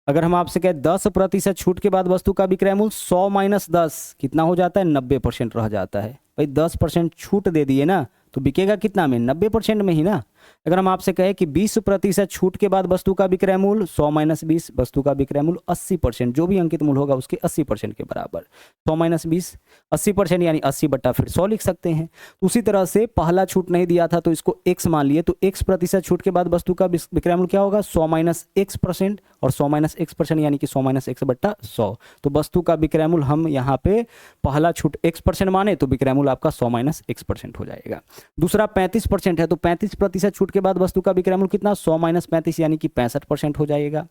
अगर हम आपसे कहें 10% छूट के बाद वस्तु का विक्रय मूल्य 100 माइनस 10 कितना हो जाता है? 90% रह जाता है। भाई 10% छूट दे दिए ना, तो बिकेगा कितना में? 90% में ही ना। अगर हम आपसे कहें कि 20% छूट के बाद वस्तु का विक्रय मूल्य 100 माइनस 20, वस्तु का विक्रय मूल्य 80%, जो भी अंकित मूल्य होगा उसके 80% के बराबर। 100 माइनस 20 80%, यानी 80 बट्टा फिर 100 लिख सकते हैं। उसी तरह से पहला छूट नहीं दिया था तो इसको x मान लिए, तो x% छूट के बाद वस्तु का विक्रय मूल्य क्या होगा? 100 माइनस x%, और 100 माइनस x% यानी कि 100 माइनस x/100। तो वस्तु का विक्रय मूल्य हम यहाँ पे पहला छूट x% माने तो विक्रय मूल्य आपका 100 माइनस x% हो जाएगा। दूसरा 35% है, तो 35% छूट के बाद वस्तु का विक्रय मूल्य कितना? 100 माइनस 35 यानी कि 65% हो जाएगा।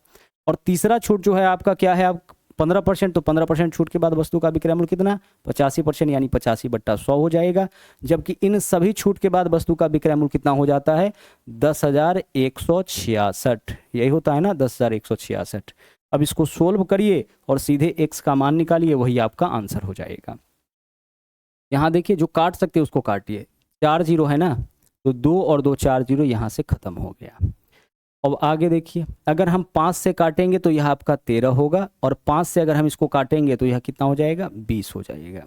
और तीसरा छूट जो है आपका क्या है? आप 15%, तो 15% छूट के बाद वस्तु का विक्रय मूल्य कितना? 85% यानी 85/100 हो जाएगा। जबकि इन सभी छूट के बाद वस्तु का विक्रय मूल्य कितना हो जाता है? 10,166। यही होता है ना, 10,166। अब इसको सोल्व करिए और सीधे x का मान निकालिए, वही आपका आंसर हो जाएगा। यहाँ देखिए, जो काट सकते हैं उसको काटिए। 4 जीरो है ना, तो 2 और 2 4 जीरो यहाँ से खत्म हो गया। अब आगे देखिए, अगर हम 5 से काटेंगे तो यह आपका 13 होगा, और 5 से अगर हम इसको काटेंगे तो यह कितना हो जाएगा? 20 हो जाएगा।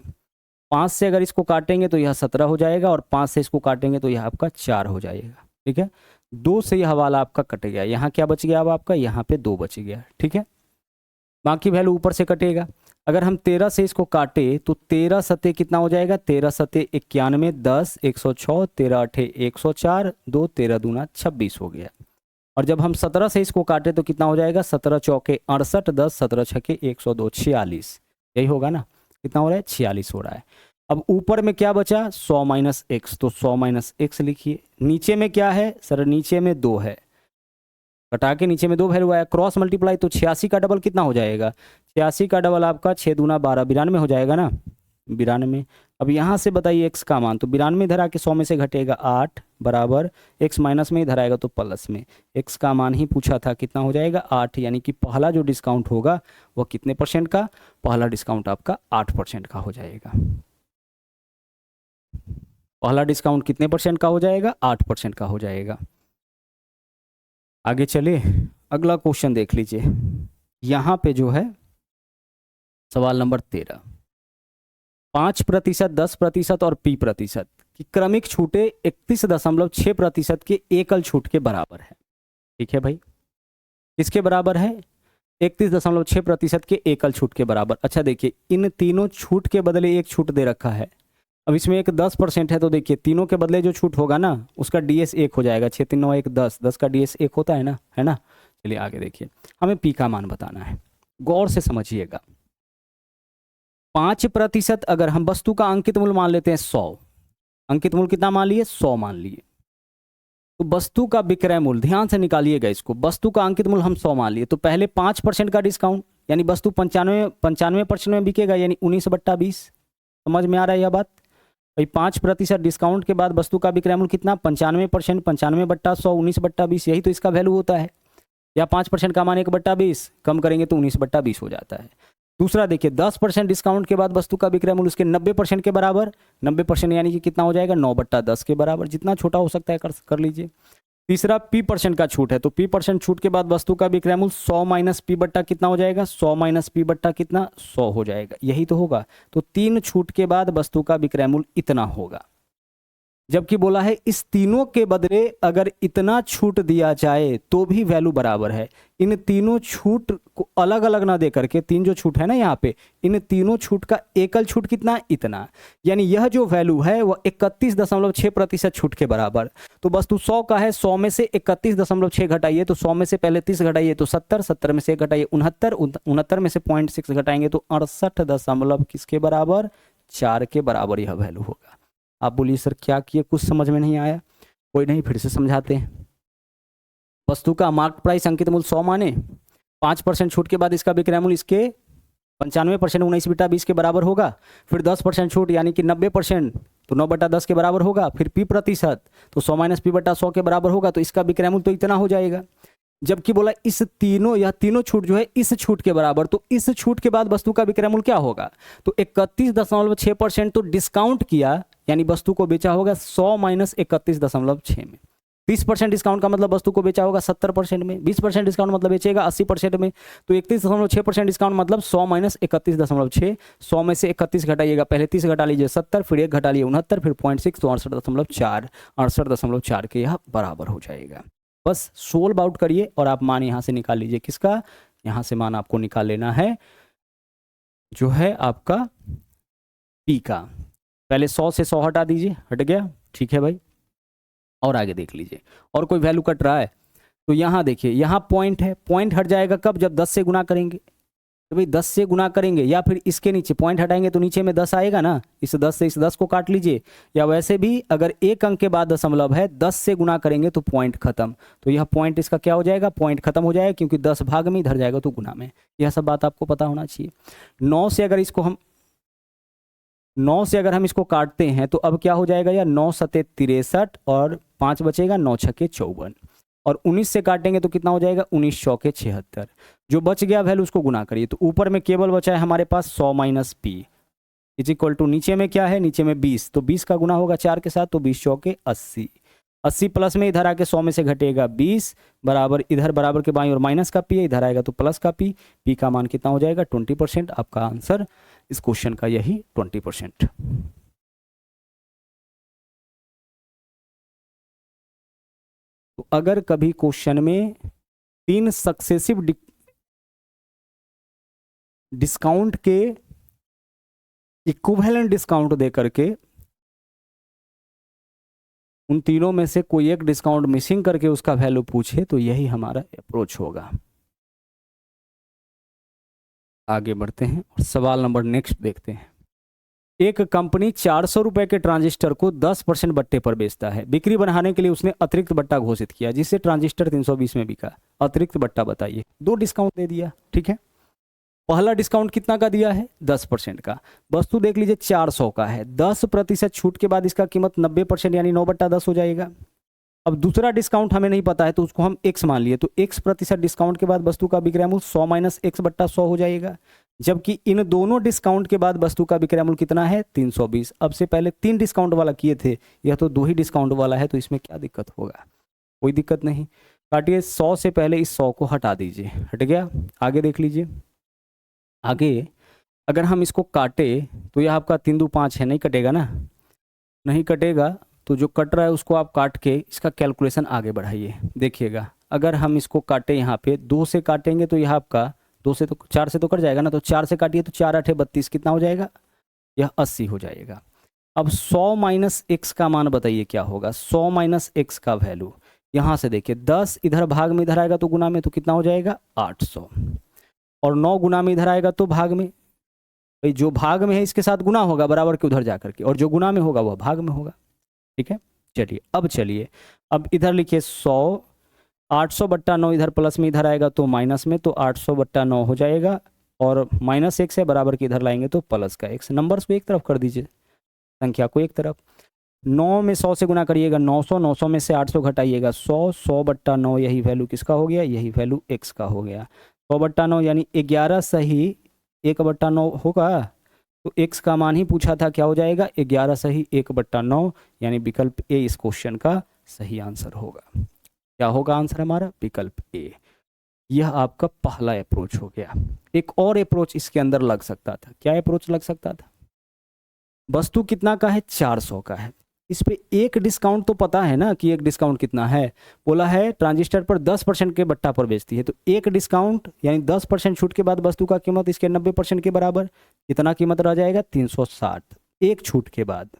5 से अगर इसको काटेंगे तो यह 17 हो जाएगा, और 5 से इसको काटेंगे तो यह आपका 4 हो जाएगा। ठीक है, 2 से यह वाला आपका कट गया। यहाँ क्या बच गया? अब आपका यहाँ पे 2 बच गया। ठीक है, बाकी वैल्यू ऊपर से कटेगा। अगर हम 13 से इसको काटे तो 13 सते कितना हो जाएगा? 13 सते 91, 10 106, 13 अठे 104, 2 13 दूना 26 हो गया। और जब हम 17 से इसको काटे तो कितना हो जाएगा? 17 चौके 68, 10 17 छके 102, 46। यही होगा ना? कितना हो रहा है? 46 हो रहा है। अब ऊपर में क्या बचा? 100 माइनस एक्स, तो 100 माइनस एक्स लिखिए। नीचे में क्या है सर? नीचे में 2 है, कटा के नीचे में 2 वैल्यू आया, क्रॉस मल्टीप्लाई, तो 86 का डबल कितना हो जाएगा? 86 का डबल आपका 6 दूना 12, 92 हो जाएगा ना, 92। अब यहाँ से बताइए x का मान, तो 92 इधर आके 100 में से घटेगा 8 बराबर x माइनस में इधर आएगा तो प्लस में। x का मान ही पूछा था, कितना हो जाएगा? 8, यानी कि पहला जो डिस्काउंट होगा वह कितने % का? पहला डिस्काउंट आपका 8% का हो जाएगा। पहला डिस्काउंट कितने % का हो जाएगा? 8% का हो जाएगा। आगे चलिए, अगला क्वेश्चन देख लीजिए। यहाँ पे जो है सवाल नंबर 13, 5%, 10% और p% की क्रमिक छूटे 31.6% के एकल छूट के बराबर है। ठीक है भाई, किसके बराबर है? 31.6% के एकल छूट के बराबर। अच्छा देखिए, इन तीनों छूट के बदले एक छूट दे रखा है। अब इसमें एक 10% है, तो देखिए तीनों के बदले जो छूट होगा ना उसका DS 1 हो जाएगा। 6 3 9 1 10, 10 का DS 1 होता है ना, है ना। चलिए आगे देखिए, हमें p का मान बताना है, गौर से समझिएगा। 5% अगर हम वस्तु का अंकित मूल्य मान लेते हैं 100, अंकित मूल्य कितना मान लिए? 100 मान लिए। तो वस्तु का विक्रय मूल्य, ध्यान से निकालिएगा इसको, वस्तु का अंकित मूल्य हम 100 मान लिए, तो पहले 5% का डिस्काउंट, यानी वस्तु 95% में बिकेगा, यानी 19/20। समझ में आ रहा है यह बात? भाई 5% डिस्काउंट के बाद वस्तु का विक्रय मूल्य कितना? 95%, 95/100, 19/20, यही तो इसका वैल्यू होता है। या 5% का मान 1/20, कम करेंगे तो 19/20 हो जाता है। दूसरा देखिए, 10% डिस्काउंट के बाद वस्तु का विक्रय मूल्य उसके 90% के बराबर, 90% यानी कि कितना हो जाएगा? 9/10 के बराबर, जितना छोटा हो सकता है कर लीजिए। तीसरा p% का छूट है, तो p% छूट के बाद वस्तु का विक्रय मूल्य 100 माइनस p बट्टा कितना हो जाएगा? 100 माइनस p बट्टा कितना? 100 हो जाएगा, यही तो होगा। तो 3 छूट के बाद वस्तु का विक्रय मूल्य इतना होगा। जबकि बोला है इस तीनों के बदले अगर इतना छूट दिया जाए तो भी वैल्यू बराबर है। इन तीनों छूट को अलग अलग ना दे करके, तीन जो छूट है ना यहाँ पे, इन तीनों छूट का एकल छूट कितना, इतना, यानी यह जो वैल्यू है वह 31.6% छूट के बराबर। तो वस्तु 100 का है, 100 में से 31.6 घटाइए तो 100 में से पहले 30 घटाइए तो 70, 70 में से 1 घटाइए 69, 69 में से 0.6 घटाएंगे तो 68 किसके बराबर, 4 के बराबर यह वैल्यू होगा। आप बोलिए सर क्या किए, कुछ समझ में नहीं आया? कोई नहीं, फिर से समझाते हैं। वस्तु का मार्क प्राइस अंकित मूल्य 100 माने, 5% छूट के बाद इसका विक्रय मूल्य इसके 95% 19 बटा 20 के बराबर होगा। फिर 10% छूट यानी कि 90%, तो 9 बटा 10 के बराबर होगा। फिर p प्रतिशत, तो 100 माइनस p बटा 100 के बराबर होगा, तो इसका विक्रय मूल्य तो इतना हो जाएगा। जबकि बोला इस तीनों, यह तीनों छूट जो है इस छूट के बराबर, तो इस छूट के बाद वस्तु का विक्रय मूल्य क्या होगा, तो 31.6% तो डिस्काउंट किया, यानी वस्तु को बेचा होगा 100 माइनस 31.6 में। 30% डिस्काउंट का मतलब वस्तु को बेचा होगा 70% में, 20% डिस्काउंट मतलब बेचेगा 80% में, तो 31.6% डिस्काउंट मतलब 100 माइनस 31.6। 100 में से 31 घटाइएगा, पहले 30 घटा लीजिए 70, फिर 1 घटा लीजिए 69, फिर 0.6 तो 68.4, 68.4 के यह बराबर हो जाएगा। बस सोल्व आउट करिए और आप मान यहाँ से निकाल लीजिए, किसका, यहाँ से मान आपको निकाल लेना है जो है आपका पी का। पहले 100 से 100 हटा दीजिए, हट गया, ठीक है भाई। और आगे देख लीजिए, और कोई वैल्यू कट रहा है तो यहाँ देखिए, यहाँ पॉइंट है, पॉइंट हट जाएगा कब, जब 10 से गुना करेंगे। तो भाई 10 से गुना करेंगे, या फिर इसके नीचे पॉइंट हटाएंगे तो नीचे में 10 आएगा ना, इस 10 से इस 10 को काट लीजिए। या वैसे भी अगर एक अंक के बाद दशमलव है, 10 से गुना करेंगे तो पॉइंट खत्म, तो यह पॉइंट इसका क्या हो जाएगा, पॉइंट खत्म हो जाएगा, क्योंकि 10 भाग में इधर जाएगा तो गुना में। यह सब बात आपको पता होना चाहिए। 9 से अगर हम इसको काटते हैं तो अब क्या हो जाएगा यार, 9 सते 63 और 5 बचेगा, 9 छके 54, और 19 से काटेंगे तो कितना हो जाएगा, 19 चौके 76। जो बच गया वैल्यू उसको गुना करिए, तो ऊपर में केवल बचा है हमारे पास 100 minus P is equal to, नीचे में क्या है, नीचे में 20, तो 20 का गुना होगा 4 के साथ, तो 20 चौके 80, 80 प्लस में इधर आके 100 में से घटेगा 20 बराबर, इधर बराबर के बाईं और माइनस का पी है, इधर आएगा तो प्लस का पी, पी का मान कितना हो जाएगा 20%। आपका आंसर इस क्वेश्चन का यही 20%। तो अगर कभी क्वेश्चन में 3 सक्सेसिव डिस्काउंट के इक्विवेलेंट डिस्काउंट दे करके उन तीनों में से कोई एक डिस्काउंट मिसिंग करके उसका वैल्यू पूछे तो यही हमारा अप्रोच होगा। आगे बढ़ते हैं और सवाल नंबर नेक्स्ट देखते हैं। एक कंपनी 400 रुपए के ट्रांजिस्टर को 10% बट्टे पर बेचता है। बिक्री बढ़ाने के लिए उसने अतिरिक्त बट्टा घोषित किया, जिससे ट्रांजिस्टर 320 में बिका। अतिरिक्त बट्टा बताइए। 2 डिस्काउंट दे दिया, ठीक है। पहला डिस्काउंट कितना का दिया है, 10% का। वस्तु देख लीजिए 400 का है, 10% छूट के बाद इसका कीमत 90% यानी 9/10 हो जाएगा। अब दूसरा डिस्काउंट हमें नहीं पता है तो उसको हम x मान लिए, तो x% डिस्काउंट के बाद वस्तु का विक्रय मूल्य 100 माइनस x/100 हो जाएगा। जबकि इन दोनों डिस्काउंट के बाद वस्तु का विक्रय मूल्य कितना है, 320। अब से पहले 3 डिस्काउंट वाला किए थे, यह तो 2 ही डिस्काउंट वाला है, तो इसमें क्या दिक्कत होगा, कोई दिक्कत नहीं। काटिए, 100 से पहले इस 100 को हटा दीजिए, हट गया। आगे देख लीजिए, आगे अगर हम इसको काटे तो यह आपका 3 2 5 है, नहीं कटेगा ना, नहीं कटेगा। तो जो कट रहा है उसको आप काट के इसका कैलकुलेशन आगे बढ़ाइए। देखिएगा, अगर हम इसको काटे यहाँ पे 2 से काटेंगे तो यह आपका 2 से तो 4 से तो कट जाएगा ना, तो 4 से काटिए तो 4 8 32, कितना हो जाएगा, यह 80 हो जाएगा। अब 100 माइनस एक्स का मान बताइए क्या होगा। 100 माइनस एक्स का वैल्यू यहाँ से देखिए, 10 इधर भाग में इधर आएगा तो गुना में, तो कितना हो जाएगा 800, और 9 गुना में इधर आएगा तो भाग में। भाई जो भाग में है इसके साथ गुना होगा बराबर के उधर जा करके, और जो गुना में होगा वह भाग में होगा, ठीक है। चलिए अब इधर लिखिए 100, 800/9 इधर प्लस में इधर आएगा तो माइनस में, तो 800/9 हो जाएगा, और माइनस एक्स है बराबर के इधर लाएंगे तो प्लस का एक्स। नंबर्स को एक तरफ कर दीजिए, संख्या को एक तरफ। 9 में 100 से गुना करिएगा 900, 900 में से 800 घटाइएगा 100, 100/9 यही वैल्यू किसका हो गया, यही वैल्यू एक्स का हो गया। 100/9 यानी 11 सही 1/9 होगा, तो x का मान ही पूछा था, क्या हो जाएगा 11 सही 1/9, यानी विकल्प ए इस क्वेश्चन का सही आंसर होगा। क्या होगा आंसर हमारा, विकल्प ए। यह आपका पहला अप्रोच हो गया। एक और अप्रोच इसके अंदर लग सकता था। क्या अप्रोच लग सकता था, वस्तु कितना का है, 400 का है, इस पे एक डिस्काउंट तो पता है ना कि एक डिस्काउंट कितना है, बोला है ट्रांजिस्टर पर 10% के बट्टा पर बेचती है, तो एक डिस्काउंट यानी 10% छूट के बाद वस्तु का कीमत इसके 90% के बराबर, कितना कीमत रह जाएगा 360 एक छूट के बाद,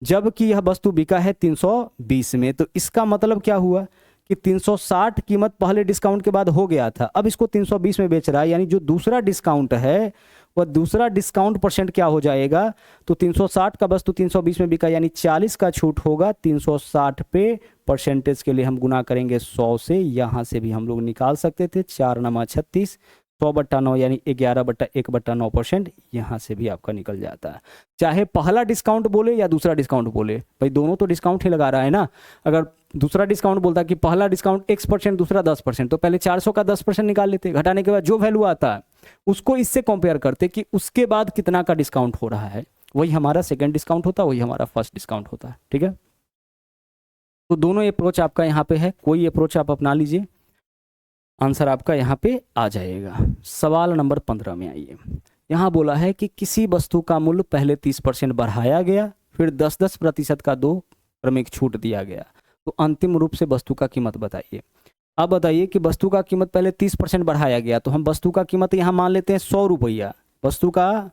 जबकि यह वस्तु बिका है 320 में। तो इसका मतलब क्या हुआ कि 360 कीमत पहले डिस्काउंट के बाद हो गया था, अब इसको 320 में बेच रहा है, यानी जो दूसरा डिस्काउंट है वह दूसरा डिस्काउंट परसेंट क्या हो जाएगा, तो 360 का वस्तु 320 में बिका यानी 40 का छूट होगा 360 पे, परसेंटेज के लिए हम गुना करेंगे 100 से, यहाँ से भी हम लोग निकाल सकते थे 4 नमा 36, 100/9 यानी 11/1/9%, यहाँ से भी आपका निकल जाता है। चाहे पहला डिस्काउंट बोले या दूसरा डिस्काउंट बोले, भाई दोनों तो डिस्काउंट ही लगा रहा है ना। अगर दूसरा डिस्काउंट बोलता कि पहला डिस्काउंट X%, दूसरा 10%, तो पहले 400 का 10% निकाल लेते, घटाने के बाद जो वैल्यू आता है उसको इससे कंपेयर करते कि उसके बाद कितना का डिस्काउंट हो रहा है, वही हमारा सेकंड डिस्काउंट होता है, वही हमारा फर्स्ट डिस्काउंट होता है। ठीक है, तो दोनों अप्रोच आपका यहाँ पे है, कोई अप्रोच आप अपना लीजिए, आंसर आपका यहाँ पे आ जाएगा। सवाल नंबर 15 में आइए। यहाँ बोला है कि किसी वस्तु का मूल्य पहले 30% बढ़ाया गया, फिर 10% का 2 क्रमिक छूट दिया गया, तो अंतिम रूप से वस्तु का कीमत बताइए। अब बताइए कि वस्तु का कीमत पहले 30% बढ़ाया गया, तो हम वस्तु का कीमत यहाँ मान लेते हैं 100 रुपया, वस्तु का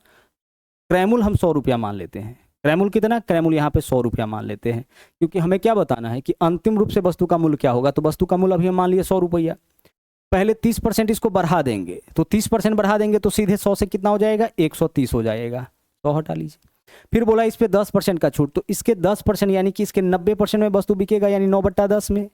क्रयमूल्य हम 100 रुपया मान लेते हैं। क्रयमूल्य कितना, क्रयमूल्य यहाँ पे 100 रुपया मान लेते हैं, क्योंकि हमें क्या बताना है कि अंतिम रूप से वस्तु का मूल्य क्या होगा। तो वस्तु का मूल्य अभी हम मान लिए 100 रुपया, पहले 30% इसको बढ़ा देंगे, तो 30% बढ़ा देंगे तो सीधे 100 से कितना हो जाएगा 130 हो जाएगा, 100 हटा लीजिए। फिर बोला इस पे 10% का छूट, तो इसके 10% यानी कि इसके 90% में वस्तु बिकेगा, यानी 9/10 में,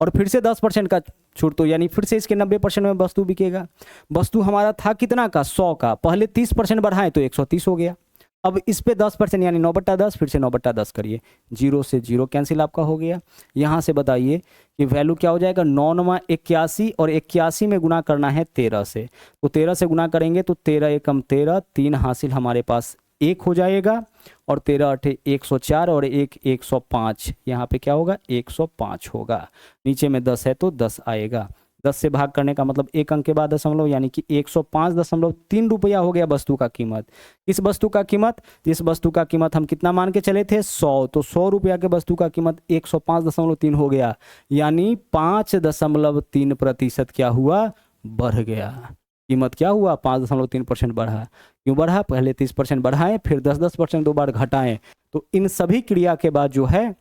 और फिर से 10% का छूट, तो यानी फिर से इसके 90% में वस्तु बिकेगा। वस्तु हमारा था कितना का 100 का, पहले 30% बढ़ाएं तो 130 हो गया, अब इस पे 10% यानी 9/10, फिर से 9/10 करिए, 0 से 0 कैंसिल आपका हो गया। यहाँ से बताइए कि वैल्यू क्या हो जाएगा, 9 नमा 81, और 81 में गुना करना है 13 से, तो 13 से गुना करेंगे तो 13 एकम 13, 3 हासिल हमारे पास 1 हो जाएगा, और 13 8 104, और 1 105, यहाँ पे क्या होगा 105 होगा, नीचे में 10 है तो 10 आएगा, 10 से भाग करने का मतलब 1 अंक के बाद दशमलव, यानी कि 105.3 रुपया हो गया वस्तु का कीमत। इस वस्तु का कीमत, इस वस्तु का कीमत हम कितना मान के चले थे 100, तो 100 रुपया के वस्तु का कीमत 105.3 हो गया, यानी 5.3% क्या हुआ, बढ़ गया। कीमत क्या हुआ 5.3% बढ़ा। क्यों बढ़ा, पहले 30% बढ़ाएं, फिर 10% 2 बार घटाएं, तो इन सभी क्रिया के बाद जो है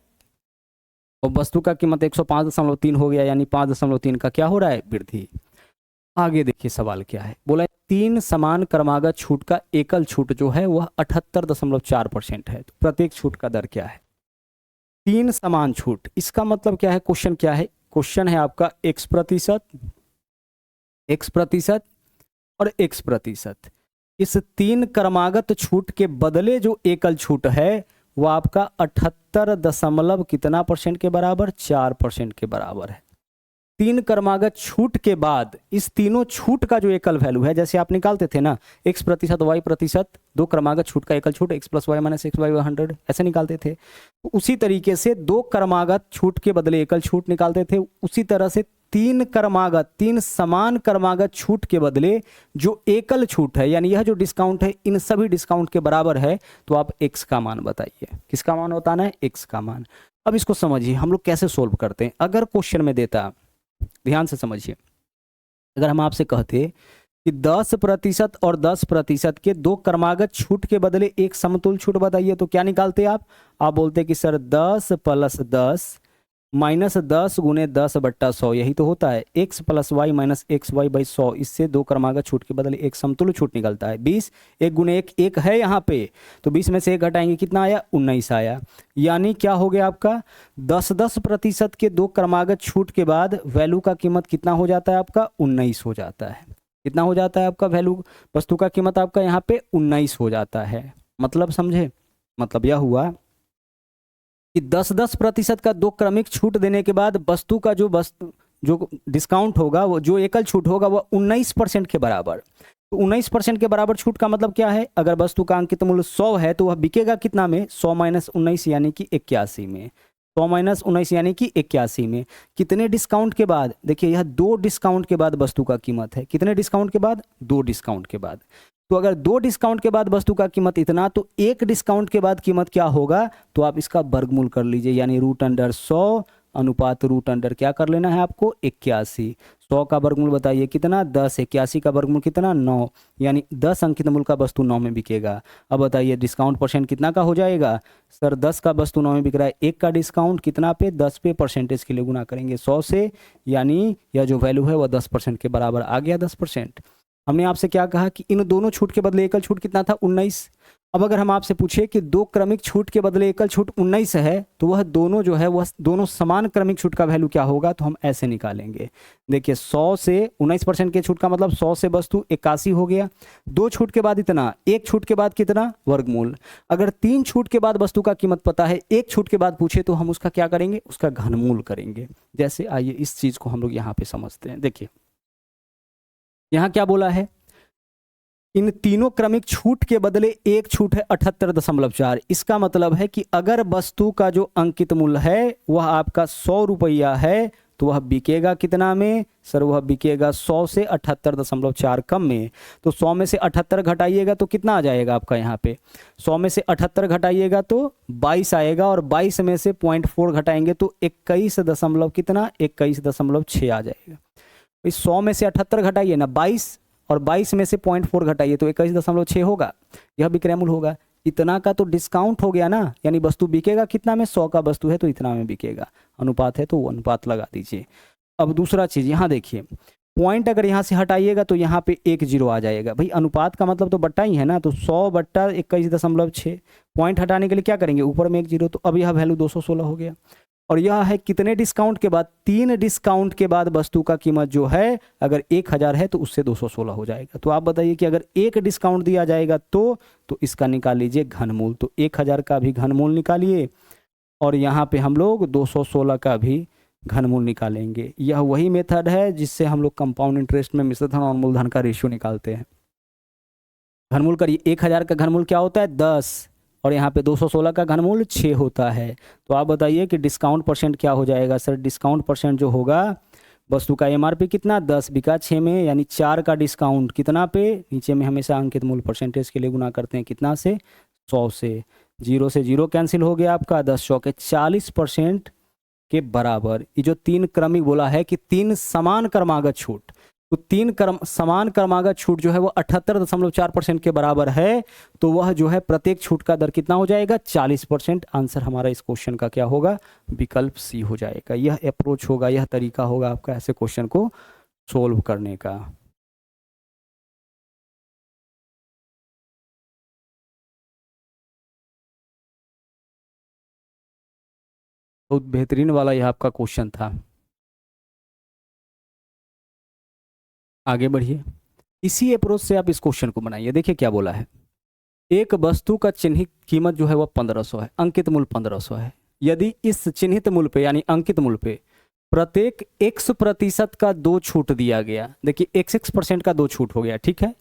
और वस्तु का कीमत 105.3 हो गया, यानी 5.3 का क्या हो रहा है, वृद्धि। आगे देखिए सवाल क्या है, बोला 3 समान क्रमागत छूट का एकल छूट जो है वह 78.4% है, तो प्रत्येक छूट का दर क्या है। 3 समान छूट, इसका मतलब क्या है, क्वेश्चन क्या है, क्वेश्चन है आपका x% और x%। इस 3 क्रमागत छूट के बदले जो एकल छूट है वो आपका 78 दशमलव कितना % के बराबर, 4% के बराबर है। 3 क्रमागत छूट के बाद इस तीनों छूट का जो एकल वैल्यू है, जैसे आप निकालते थे ना x% y%, 2 क्रमागत छूट का एकल छूट x + y - x y 100 ऐसे निकालते थे, तो उसी तरीके से 2 क्रमागत छूट के बदले एकल छूट निकालते थे, उसी तरह से 3 समान क्रमागत छूट के बदले जो एकल छूट है, यानी यह जो डिस्काउंट है इन सभी डिस्काउंट के बराबर है, तो आप x का मान बताइए, किसका मान बताना है, x का मान। अब इसको समझिए हम लोग कैसे सोल्व करते हैं। अगर क्वेश्चन में देता, ध्यान से समझिए, अगर हम आपसे कहते कि 10% और 10% के 2 क्रमागत छूट के बदले एक समतुल्य छूट बताइए, तो क्या निकालते आप बोलते कि सर 10 + 10 -10 × 10/100, यही तो होता है, x + y - xy/100, इससे 2 क्रमागत छूट के बदले एक समतुल्य छूट निकलता है। 20, 1 × 1 1 है यहाँ पे, तो 20 में से 1 घटाएंगे कितना आया, 19 आया, यानी क्या हो गया आपका 10% के 2 क्रमागत छूट के बाद वैल्यू का कीमत कितना हो जाता है आपका, 19 हो जाता है। कितना हो जाता है आपका वैल्यू, वस्तु का कीमत आपका यहाँ पे 19 हो जाता है। मतलब समझे, मतलब यह हुआ कि 10% का 2 क्रमिक छूट देने के बाद वस्तु का जो डिस्काउंट होगा, वो जो एकल छूट होगा वह 19% के बराबर। तो 19% के बराबर छूट का मतलब क्या है, अगर वस्तु का अंकित मूल्य 100 है तो वह बिकेगा कितना में, 100 - 19 यानी कि 81 में, 100 - 19 यानी कि 81 में। कितने डिस्काउंट के बाद, देखिए यह 2 डिस्काउंट के बाद वस्तु का कीमत है, कितने डिस्काउंट के बाद, 2 डिस्काउंट के बाद। तो अगर 2 डिस्काउंट के बाद वस्तु का कीमत इतना, तो 1 डिस्काउंट के बाद कीमत क्या होगा, तो आप इसका वर्गमूल कर लीजिए, यानी √100 अनुपात √, क्या कर लेना है आपको, 81। 100 का वर्गमूल बताइए कितना, 10। 81 का वर्गमूल कितना, 9, यानी 10 अंकित मूल्य का वस्तु 9 में बिकेगा। अब बताइए डिस्काउंट परसेंट कितना का हो जाएगा, सर 10 का वस्तु 9 में बिक रहा है, 1 का डिस्काउंट कितना पे, 10 पे, परसेंटेज के लिए गुना करेंगे 100 से, यानी यह जो वैल्यू है वह 10% के बराबर आ गया। 10%। हमने आपसे क्या कहा कि इन दोनों छूट के बदले एकल छूट कितना था, 19। अब अगर हम आपसे पूछे कि 2 क्रमिक छूट के बदले एकल छूट 19 है, तो वह दोनों जो है वह दोनों समान क्रमिक छूट का वैल्यू क्या होगा, तो हम ऐसे निकालेंगे। देखिए 100 से 19% के छूट का मतलब 100 से वस्तु 81 हो गया। 2 छूट के बाद इतना, 1 छूट के बाद कितना, वर्गमूल। अगर 3 छूट के बाद वस्तु का कीमत पता है, 1 छूट के बाद पूछे तो हम उसका क्या करेंगे, उसका घनमूल करेंगे। जैसे आइए इस चीज को हम लोग यहाँ पे समझते हैं। देखिए यहाँ क्या बोला है, इन तीनों क्रमिक छूट के बदले एक छूट है 78.4। इसका मतलब है कि अगर वस्तु का जो अंकित मूल्य है वह आपका 100 रुपया है, तो वह बिकेगा कितना में, सर वह बिकेगा 100 से 78.4 कम में। तो 100 में से 78 घटाइएगा तो कितना आ जाएगा आपका, यहाँ पे 100 में से 78 घटाइएगा तो 22 आएगा, और 22 में से 0.4 घटाएंगे तो 21 दशमलव कितना, 21.6 आ जाएगा। इस 100 में से 78 घटाइए ना 22, और 22 में से 0.4 घटाइए तो 21.6 होगा, यह विक्रय मूल्य होगा। इतना का तो डिस्काउंट हो गया ना, यानी वस्तु बिकेगा कितना में, 100 का वस्तु है तो इतना में बिकेगा। अनुपात है तो वो अनुपात लगा दीजिए। अब दूसरा चीज यहाँ देखिए, पॉइंट अगर यहाँ से हटाइएगा तो यहाँ पे 1 0 आ जाएगा। भाई अनुपात का मतलब तो बट्टा ही है ना, तो 100 बट्टा 21.6। पॉइंट हटाने के लिए क्या करेंगे, ऊपर में 1 0, तो अब यह वैल्यू 216 हो गया। और यह है कितने डिस्काउंट के बाद, 3 डिस्काउंट के बाद वस्तु का कीमत जो है अगर 1000 है तो उससे 216 हो जाएगा। तो आप बताइए कि अगर 1 डिस्काउंट दिया जाएगा तो इसका निकाल लीजिए घनमूल। तो 1000 का भी घनमूल निकालिए, और यहाँ पे हम लोग 216 का भी घनमूल निकालेंगे। यह वही मेथड है जिससे हम लोग कंपाउंड इंटरेस्ट में मिश्रधन और मूलधन का रेशियो निकालते हैं। घनमूल करिए, 1000 का घनमूल क्या होता है, 10, और यहाँ पे 216 का घनमूल 6 होता है। तो आप बताइए कि डिस्काउंट परसेंट क्या हो जाएगा, सर डिस्काउंट परसेंट जो होगा, वस्तु का एमआरपी कितना 10 बिका 6 में, यानी 4 का डिस्काउंट कितना पे, नीचे में हमेशा अंकित मूल्य परसेंटेज के लिए गुना करते हैं कितना से, 100 से। 0 से 0 कैंसिल हो गया आपका, 10 चौके 40% के बराबर। ये जो 3 क्रमिक बोला है कि 3 समान क्रमागत छूट, तो 3 समान क्रमागत छूट जो है वो 78.4% के बराबर है। तो वह जो है प्रत्येक छूट का दर कितना हो जाएगा, 40%। आंसर हमारा इस क्वेश्चन का क्या होगा, विकल्प सी हो जाएगा। यह अप्रोच होगा, यह तरीका होगा आपका ऐसे क्वेश्चन को सोल्व करने का। बहुत बेहतरीन वाला यह आपका क्वेश्चन था। आगे बढ़िए, इसी अप्रोच से आप इस क्वेश्चन को बनाइए। देखिए क्या बोला है, एक वस्तु का चिन्हित कीमत जो है वह 1500 है, अंकित मूल्य 1500 है। यदि इस चिन्हित मूल्य पे यानी अंकित मूल्य पे प्रत्येक x% का 2 छूट दिया गया, देखिए x% का 2 छूट हो गया, ठीक है,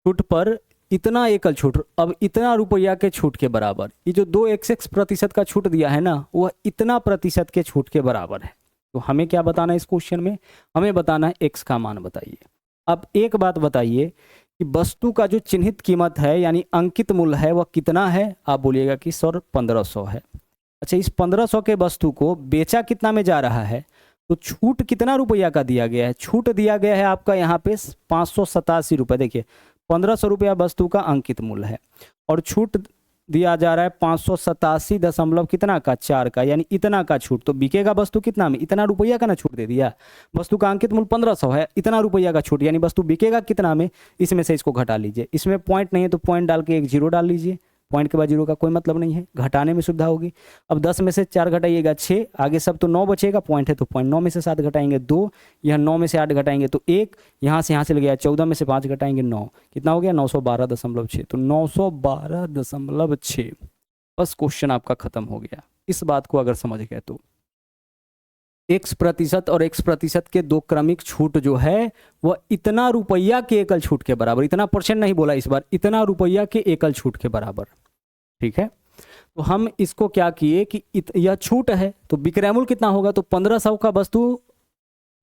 छूट पर इतना एकल छूट, अब इतना रुपया के छूट के बराबर, ये जो 2 का छूट दिया है ना वह इतना प्रतिशत के छूट के बराबर है। तो हमें क्या बताना है इस क्वेश्चन में, हमें बताना है x का मान बताइए। अब एक बात बताइए कि वस्तु का जो चिन्हित कीमत है यानी अंकित मूल्य है वह कितना है, आप बोलिएगा कि सर 1500 है। अच्छा, इस 1500 के वस्तु को बेचा कितना में जा रहा है, तो छूट कितना रुपया का दिया गया है, छूट दिया गया है आपका यहाँ पे 587 रुपये। देखिए 1500 रुपया वस्तु का अंकित मूल्य है और छूट दिया जा रहा है 587 दशमलव कितना का 4 का, यानी इतना का छूट। तो बिकेगा वस्तु कितना में, इतना रुपया का ना छूट दे दिया। वस्तु का अंकित मूल्य 1500 है, इतना रुपया का छूट, यानी वस्तु बिकेगा कितना में, इसमें से इसको घटा लीजिए। इसमें पॉइंट नहीं है तो पॉइंट डाल के 1 0 डाल लीजिए, पॉइंट के बाद 0 का कोई मतलब नहीं है, घटाने में सुविधा होगी। अब 10 में से 4 घटाइएगा 6, आगे सब तो 9 बचेगा, पॉइंट है तो पॉइंट, 9 में से 7 घटाएंगे 2, यह 9 में से 8 घटाएंगे तो 1, यहाँ से चल गया 14 में से 5 घटाएंगे 9, कितना हो गया 912.6। तो 912.6, बस क्वेश्चन आपका खत्म हो गया। इस बात को अगर समझ गए तो x% और x% के 2 क्रमिक छूट जो है वह इतना रुपया के एकल छूट के बराबर, इतना परसेंट नहीं बोला इस बार, इतना रुपया के एकल छूट के बराबर, ठीक है। तो हम इसको क्या किए कि यह छूट है तो विक्रय मूल्य कितना होगा, तो 1500 का वस्तु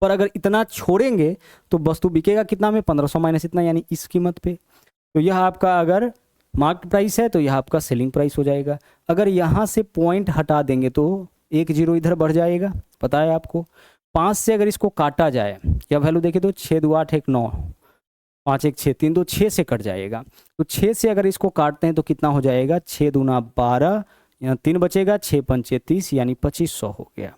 पर अगर इतना छोड़ेंगे तो वस्तु बिकेगा कितना में, 1500 माइनस इतना, यानी इस कीमत पे। तो यह आपका अगर मार्केट प्राइस है तो यह आपका सेलिंग प्राइस हो जाएगा। अगर यहाँ से पॉइंट हटा देंगे तो एक जीरो इधर बढ़ जाएगा, पता है आपको। 5 से अगर इसको काटा जाए, क्या वैल्यू देखे तो 6 2 8 1 9, 5 1 6 3 2 6 से कट जाएगा। तो 6 से अगर इसको काटते हैं तो कितना हो जाएगा, 6 दूना 12, यहाँ 3 बचेगा, 6 पंचे 30 यानी 2500 हो गया।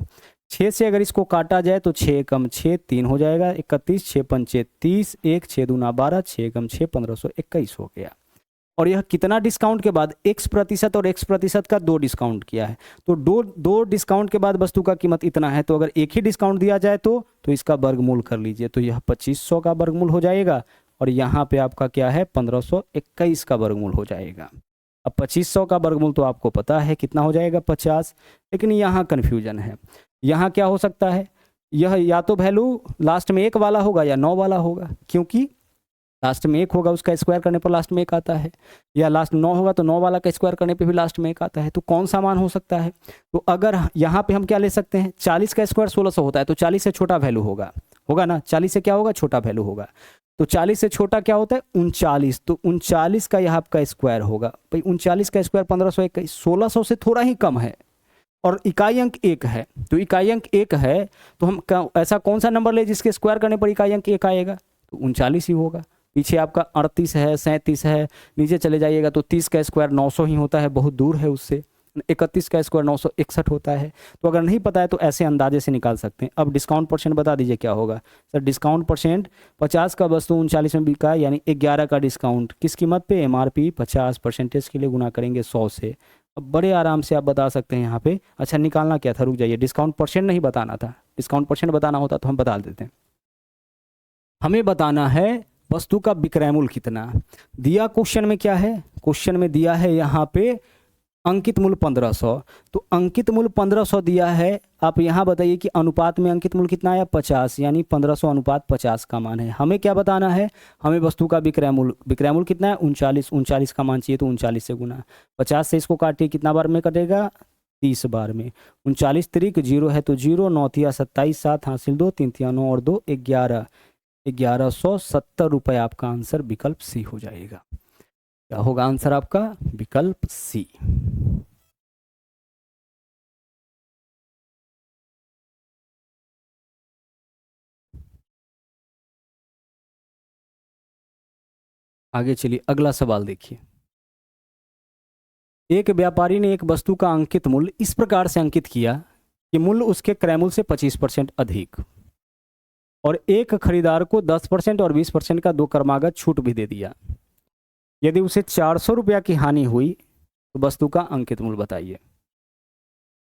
6 से अगर इसको काटा जाए तो 6 कम 6 3 हो जाएगा 31, 6 पंचे 30, 1 6 दूना 12, 6 कम 6 1521 हो गया। और यह कितना डिस्काउंट के बाद, x% और x% का 2 डिस्काउंट किया है, तो दो डिस्काउंट के बाद वस्तु का कीमत इतना है। तो अगर एक ही डिस्काउंट दिया जाए तो इसका वर्गमूल कर लीजिए, तो यह 2500 का वर्गमूल हो जाएगा और यहाँ पे आपका क्या है 1521 का वर्गमूल हो जाएगा। अब 2500 का वर्गमूल तो आपको पता है कितना हो जाएगा 50, लेकिन यहाँ कन्फ्यूजन है। यहाँ क्या हो सकता है, यह या तो वैल्यू लास्ट में 1 वाला होगा या 9 वाला होगा, क्योंकि लास्ट में 1 होगा उसका स्क्वायर करने पर लास्ट में 1 आता है, या लास्ट 9 होगा तो 9 वाला का स्क्वायर करने पे भी लास्ट में 1 आता है। तो कौन सा मान हो सकता है, तो अगर यहाँ पे हम क्या ले सकते हैं, 40 का स्क्वायर 1600 होता है, तो 40 से छोटा वैल्यू होगा ना, 40 से क्या होगा, छोटा वैल्यू होगा। तो 40 से छोटा क्या होता है 39, तो 39 का यह आपका स्क्वायर होगा। भाई 39 का स्क्वायर 1521, 1600 से थोड़ा ही कम है और इकाई अंक 1 है। तो इकाई अंक 1 है तो हम ऐसा कौन सा नंबर ले जिसके स्क्वायर करने पर इकाई अंक 1 आएगा, तो 39 ही होगा। पीछे आपका 38 है, 37 है, नीचे चले जाइएगा तो 30 का स्क्वायर 900 ही होता है, बहुत दूर है उससे। 31 का स्क्वायर 961 होता है। तो अगर नहीं पता है तो ऐसे अंदाजे से निकाल सकते हैं। अब डिस्काउंट परसेंट बता दीजिए क्या होगा सर। डिस्काउंट परसेंट 50 का वस्तु 39 में बिका, यानी 11 का डिस्काउंट किस कीमत पे, MRP 50% के लिए गुना करेंगे 100 से। अब बड़े आराम से आप बता सकते हैं यहाँ पे। अच्छा निकालना क्या था, रुक जाइए, डिस्काउंट परसेंट नहीं बताना था, डिस्काउंट परसेंट बताना होता तो हम बता देते हैं। हमें बताना है वस्तु का विक्रय मूल्य कितना दिया। क्वेश्चन में क्या है, क्वेश्चन में दिया है यहाँ पे अंकित मूल्य 1500, तो अंकित मूल्य 1500 दिया है। आप यहाँ बताइए कि अनुपात में अंकित मूल्य कितना आया 50, यानी 1500 अनुपात 50 का मान है। हमें क्या बताना है, हमें वस्तु का विक्रय मूल्य कितना है 39, 39 का मान चाहिए, तो 39 से गुना 50 से इसको काटिए, कितना बार में कटेगा 30 बार में। 39 3 0 है तो 0, 9 तिया 27, 7 हासिल 2, 3 तिया 9 और 2 11, 1170 रुपये आपका आंसर विकल्प सी हो जाएगा। क्या होगा आंसर आपका, विकल्प सी। आगे चलिए अगला सवाल देखिए। एक व्यापारी ने एक वस्तु का अंकित मूल्य इस प्रकार से अंकित किया कि मूल्य उसके क्रय मूल्य से 25% अधिक, और एक खरीदार को 10% और 20% का 2 क्रमागत छूट भी दे दिया। यदि उसे 400 रुपया की हानि हुई तो वस्तु का अंकित मूल्य बताइए।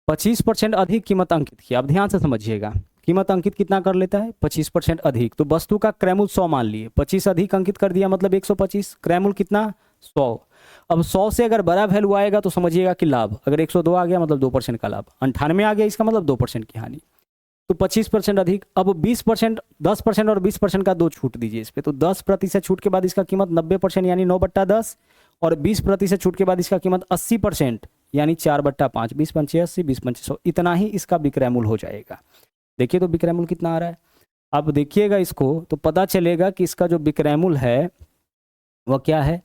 25% अधिक कीमत अंकित किया, अब ध्यान से समझिएगा, कीमत अंकित कितना कर लेता है 25% अधिक, तो वस्तु का क्रय मूल्य 100 मान लिए, 25 अधिक अंकित कर दिया मतलब 125, क्रय मूल्य कितना 100। अब 100 से अगर बड़ा वैल्यू आएगा तो समझिएगा कि लाभ, अगर 102 आ गया मतलब 2% का लाभ, 98 आ गया इसका मतलब 2% की हानि। तो 25% अधिक, अब 20%, 10% और 20% का 2 छूट दीजिए इस पे, तो 10% छूट के बाद इसका कीमत 90% यानी 9/10, और 20% छूट के बाद इसका कीमत 80% यानी 4/5, 20 पंचे 80, 20 पंचे 100, इतना ही इसका विक्रय मूल्य हो जाएगा। देखिए तो विक्रय मूल्य कितना आ रहा है, अब देखिएगा इसको तो पता चलेगा कि इसका जो विक्रय मूल्य है वह क्या है।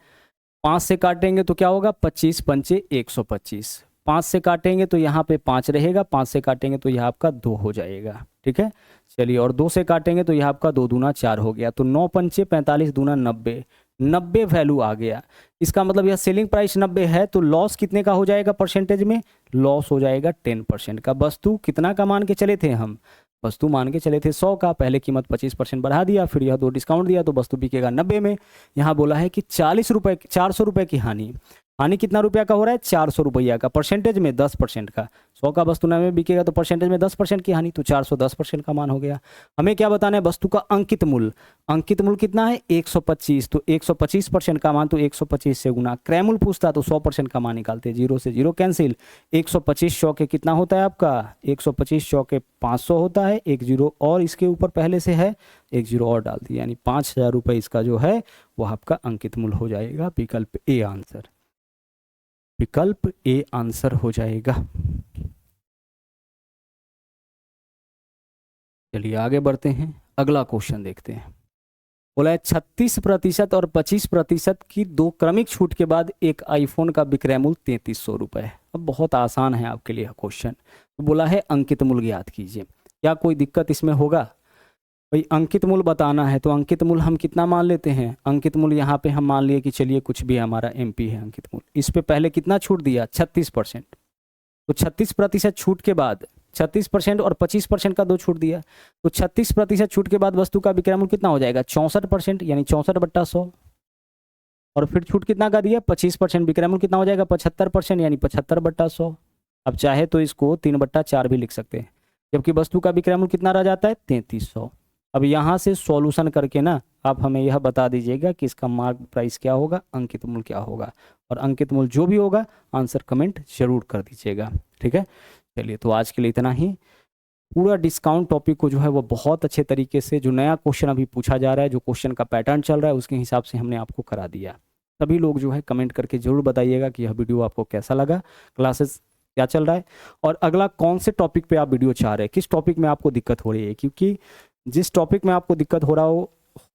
5 से काटेंगे तो क्या होगा 25 पंचे 125, 5 से काटेंगे तो यहाँ पे 5 रहेगा, 5 से काटेंगे तो यह आपका 2 हो जाएगा, ठीक है। चलिए और 2 से काटेंगे तो यह आपका 2 दूना 4 हो गया, तो 9 पंचे 45 दूना 90, 90 वैल्यू आ गया। इसका मतलब यह सेलिंग प्राइस 90 है, तो लॉस कितने का हो जाएगा परसेंटेज में, लॉस हो जाएगा 10% का। वस्तु कितना का मान के चले थे हम, वस्तु मान के चले थे 100 का, पहले कीमत 25% बढ़ा दिया, फिर यह 2 डिस्काउंट दिया तो वस्तु बिकेगा 90 में। यहाँ बोला है कि 40 रुपये 400 रुपये की हानि, हानि कितना रुपया का हो रहा है 400 रुपया का, परसेंटेज में 10% का, 100 का वस्तु 90 में बिकेगा तो परसेंटेज में 10% की हानि, तो 410% का मान हो गया। हमें क्या बताना है, वस्तु का अंकित मूल्य, अंकित मूल्य कितना है 125, तो 125% का मान, तो 125 से गुना, क्रय मूल्य पूछता तो 100% का मान निकालते, 0 से 0 कैंसिल, 125 चौके कितना होता है आपका 125 चौके 500 होता है, 1 0 और इसके ऊपर पहले से है 1 0 और डाल दिया, यानी 5000 रुपये इसका जो है वो आपका अंकित मूल्य हो जाएगा। विकल्प ए आंसर, विकल्प ए आंसर हो जाएगा। चलिए आगे बढ़ते हैं, अगला क्वेश्चन देखते हैं। बोला है 36% और 25% की दो क्रमिक छूट के बाद एक आईफोन का विक्रय मूल्य 3300 रुपये। अब बहुत आसान है आपके लिए क्वेश्चन। तो बोला है अंकित मूल्य ज्ञात कीजिए। क्या कोई दिक्कत इसमें होगा? भाई अंकित मूल्य बताना है तो अंकित मूल्य हम कितना मान लेते हैं? अंकित मूल्य यहाँ पे हम मान लिए कि चलिए कुछ भी हमारा एमपी है अंकित मूल्य। इस पे पहले कितना छूट दिया? 36%। तो 36% छूट के बाद 36% और 25% का दो छूट दिया, तो 36% छूट के बाद वस्तु का विक्रय मूल्य कितना हो जाएगा? 64%, यानी 64/100। और फिर छूट कितना का दिया? 25%। विक्रय मूल्य कितना हो जाएगा? 75%, यानी 75/100। अब चाहे तो इसको 3/4 भी लिख सकते हैं, जबकि वस्तु का विक्रय मूल्य कितना रह जाता है? 3300। अब यहाँ से सॉल्यूशन करके ना आप हमें यह बता दीजिएगा कि इसका मार्क प्राइस क्या होगा, अंकित मूल्य क्या होगा। और अंकित मूल्य जो भी होगा आंसर कमेंट जरूर कर दीजिएगा, ठीक है। चलिए, तो आज के लिए इतना ही। पूरा डिस्काउंट टॉपिक को जो है वो बहुत अच्छे तरीके से, जो नया क्वेश्चन अभी पूछा जा रहा है, जो क्वेश्चन का पैटर्न चल रहा है, उसके हिसाब से हमने आपको करा दिया। सभी लोग जो है कमेंट करके जरूर बताइएगा कि यह वीडियो आपको कैसा लगा, क्लासेस क्या चल रहा है, और अगला कौन से टॉपिक पे आप वीडियो चाह रहे हैं, किस टॉपिक में आपको दिक्कत हो रही है। क्योंकि जिस टॉपिक में आपको दिक्कत हो रहा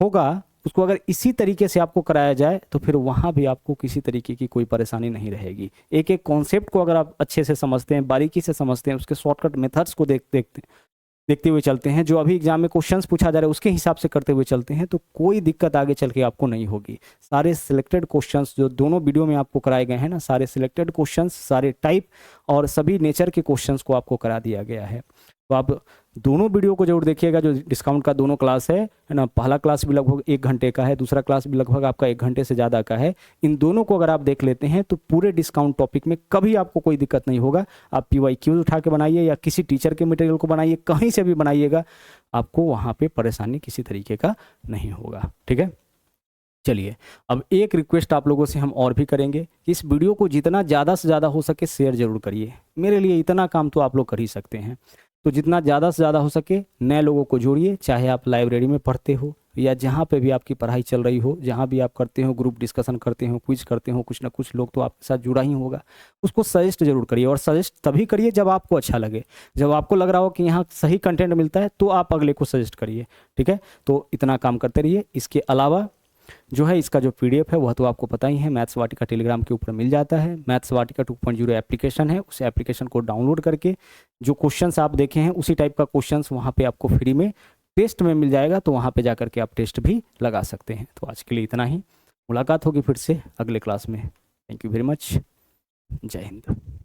होगा उसको अगर इसी तरीके से आपको कराया जाए तो फिर वहाँ भी आपको किसी तरीके की कोई परेशानी नहीं रहेगी। एक एक कॉन्सेप्ट को अगर आप अच्छे से समझते हैं, बारीकी से समझते हैं, उसके शॉर्टकट मेथड्स को देखते हुए चलते हैं, जो अभी एग्जाम में क्वेश्चंस पूछा जा रहा है उसके हिसाब से करते हुए चलते हैं, तो कोई दिक्कत आगे चल के आपको नहीं होगी। सारे सिलेक्टेड क्वेश्चंस जो दोनों वीडियो में आपको कराए गए हैं ना, सारे सिलेक्टेड क्वेश्चंस, सारे टाइप और सभी नेचर के क्वेश्चंस को आपको करा दिया गया है। तो आप दोनों वीडियो को जरूर देखिएगा। जो डिस्काउंट का दोनों क्लास है ना, पहला क्लास भी लगभग 1 घंटे का है, दूसरा क्लास भी लगभग आपका 1 घंटे से ज़्यादा का है। इन दोनों को अगर आप देख लेते हैं तो पूरे डिस्काउंट टॉपिक में कभी आपको कोई दिक्कत नहीं होगा। आप PYQ उठा के बनाइए या किसी टीचर के मटेरियल को बनाइए, कहीं से भी बनाइएगा, आपको वहाँ पे परेशानी किसी तरीके का नहीं होगा, ठीक है। चलिए, अब एक रिक्वेस्ट आप लोगों से हम और भी करेंगे कि इस वीडियो को जितना ज़्यादा से ज़्यादा हो सके शेयर जरूर करिए। मेरे लिए इतना काम तो आप लोग कर ही सकते हैं, तो जितना ज़्यादा से ज़्यादा हो सके नए लोगों को जोड़िए। चाहे आप लाइब्रेरी में पढ़ते हो या जहाँ पे भी आपकी पढ़ाई चल रही हो, जहाँ भी आप करते हो, ग्रुप डिस्कशन करते हो, क्विज करते हो, कुछ ना कुछ लोग तो आपके साथ जुड़ा ही होगा। उसको सजेस्ट जरूर करिए, और सजेस्ट तभी करिए जब आपको अच्छा लगे। जब आपको लग रहा हो कि यहाँ सही कंटेंट मिलता है तो आप अगले को सजेस्ट करिए, ठीक है। तो इतना काम करते रहिए। इसके अलावा जो है इसका जो PDF है वह तो आपको पता ही है, मैथ्स वाटिका टेलीग्राम के ऊपर मिल जाता है। मैथ्स वाटिका 2.0 एप्लीकेशन है, उस एप्लीकेशन को डाउनलोड करके जो क्वेश्चंस आप देखे हैं उसी टाइप का क्वेश्चंस वहाँ पे आपको फ्री में टेस्ट में मिल जाएगा, तो वहाँ पे जा करके आप टेस्ट भी लगा सकते हैं। तो आज के लिए इतना ही। मुलाकात होगी फिर से अगले क्लास में। Thank you very much. जय हिंद।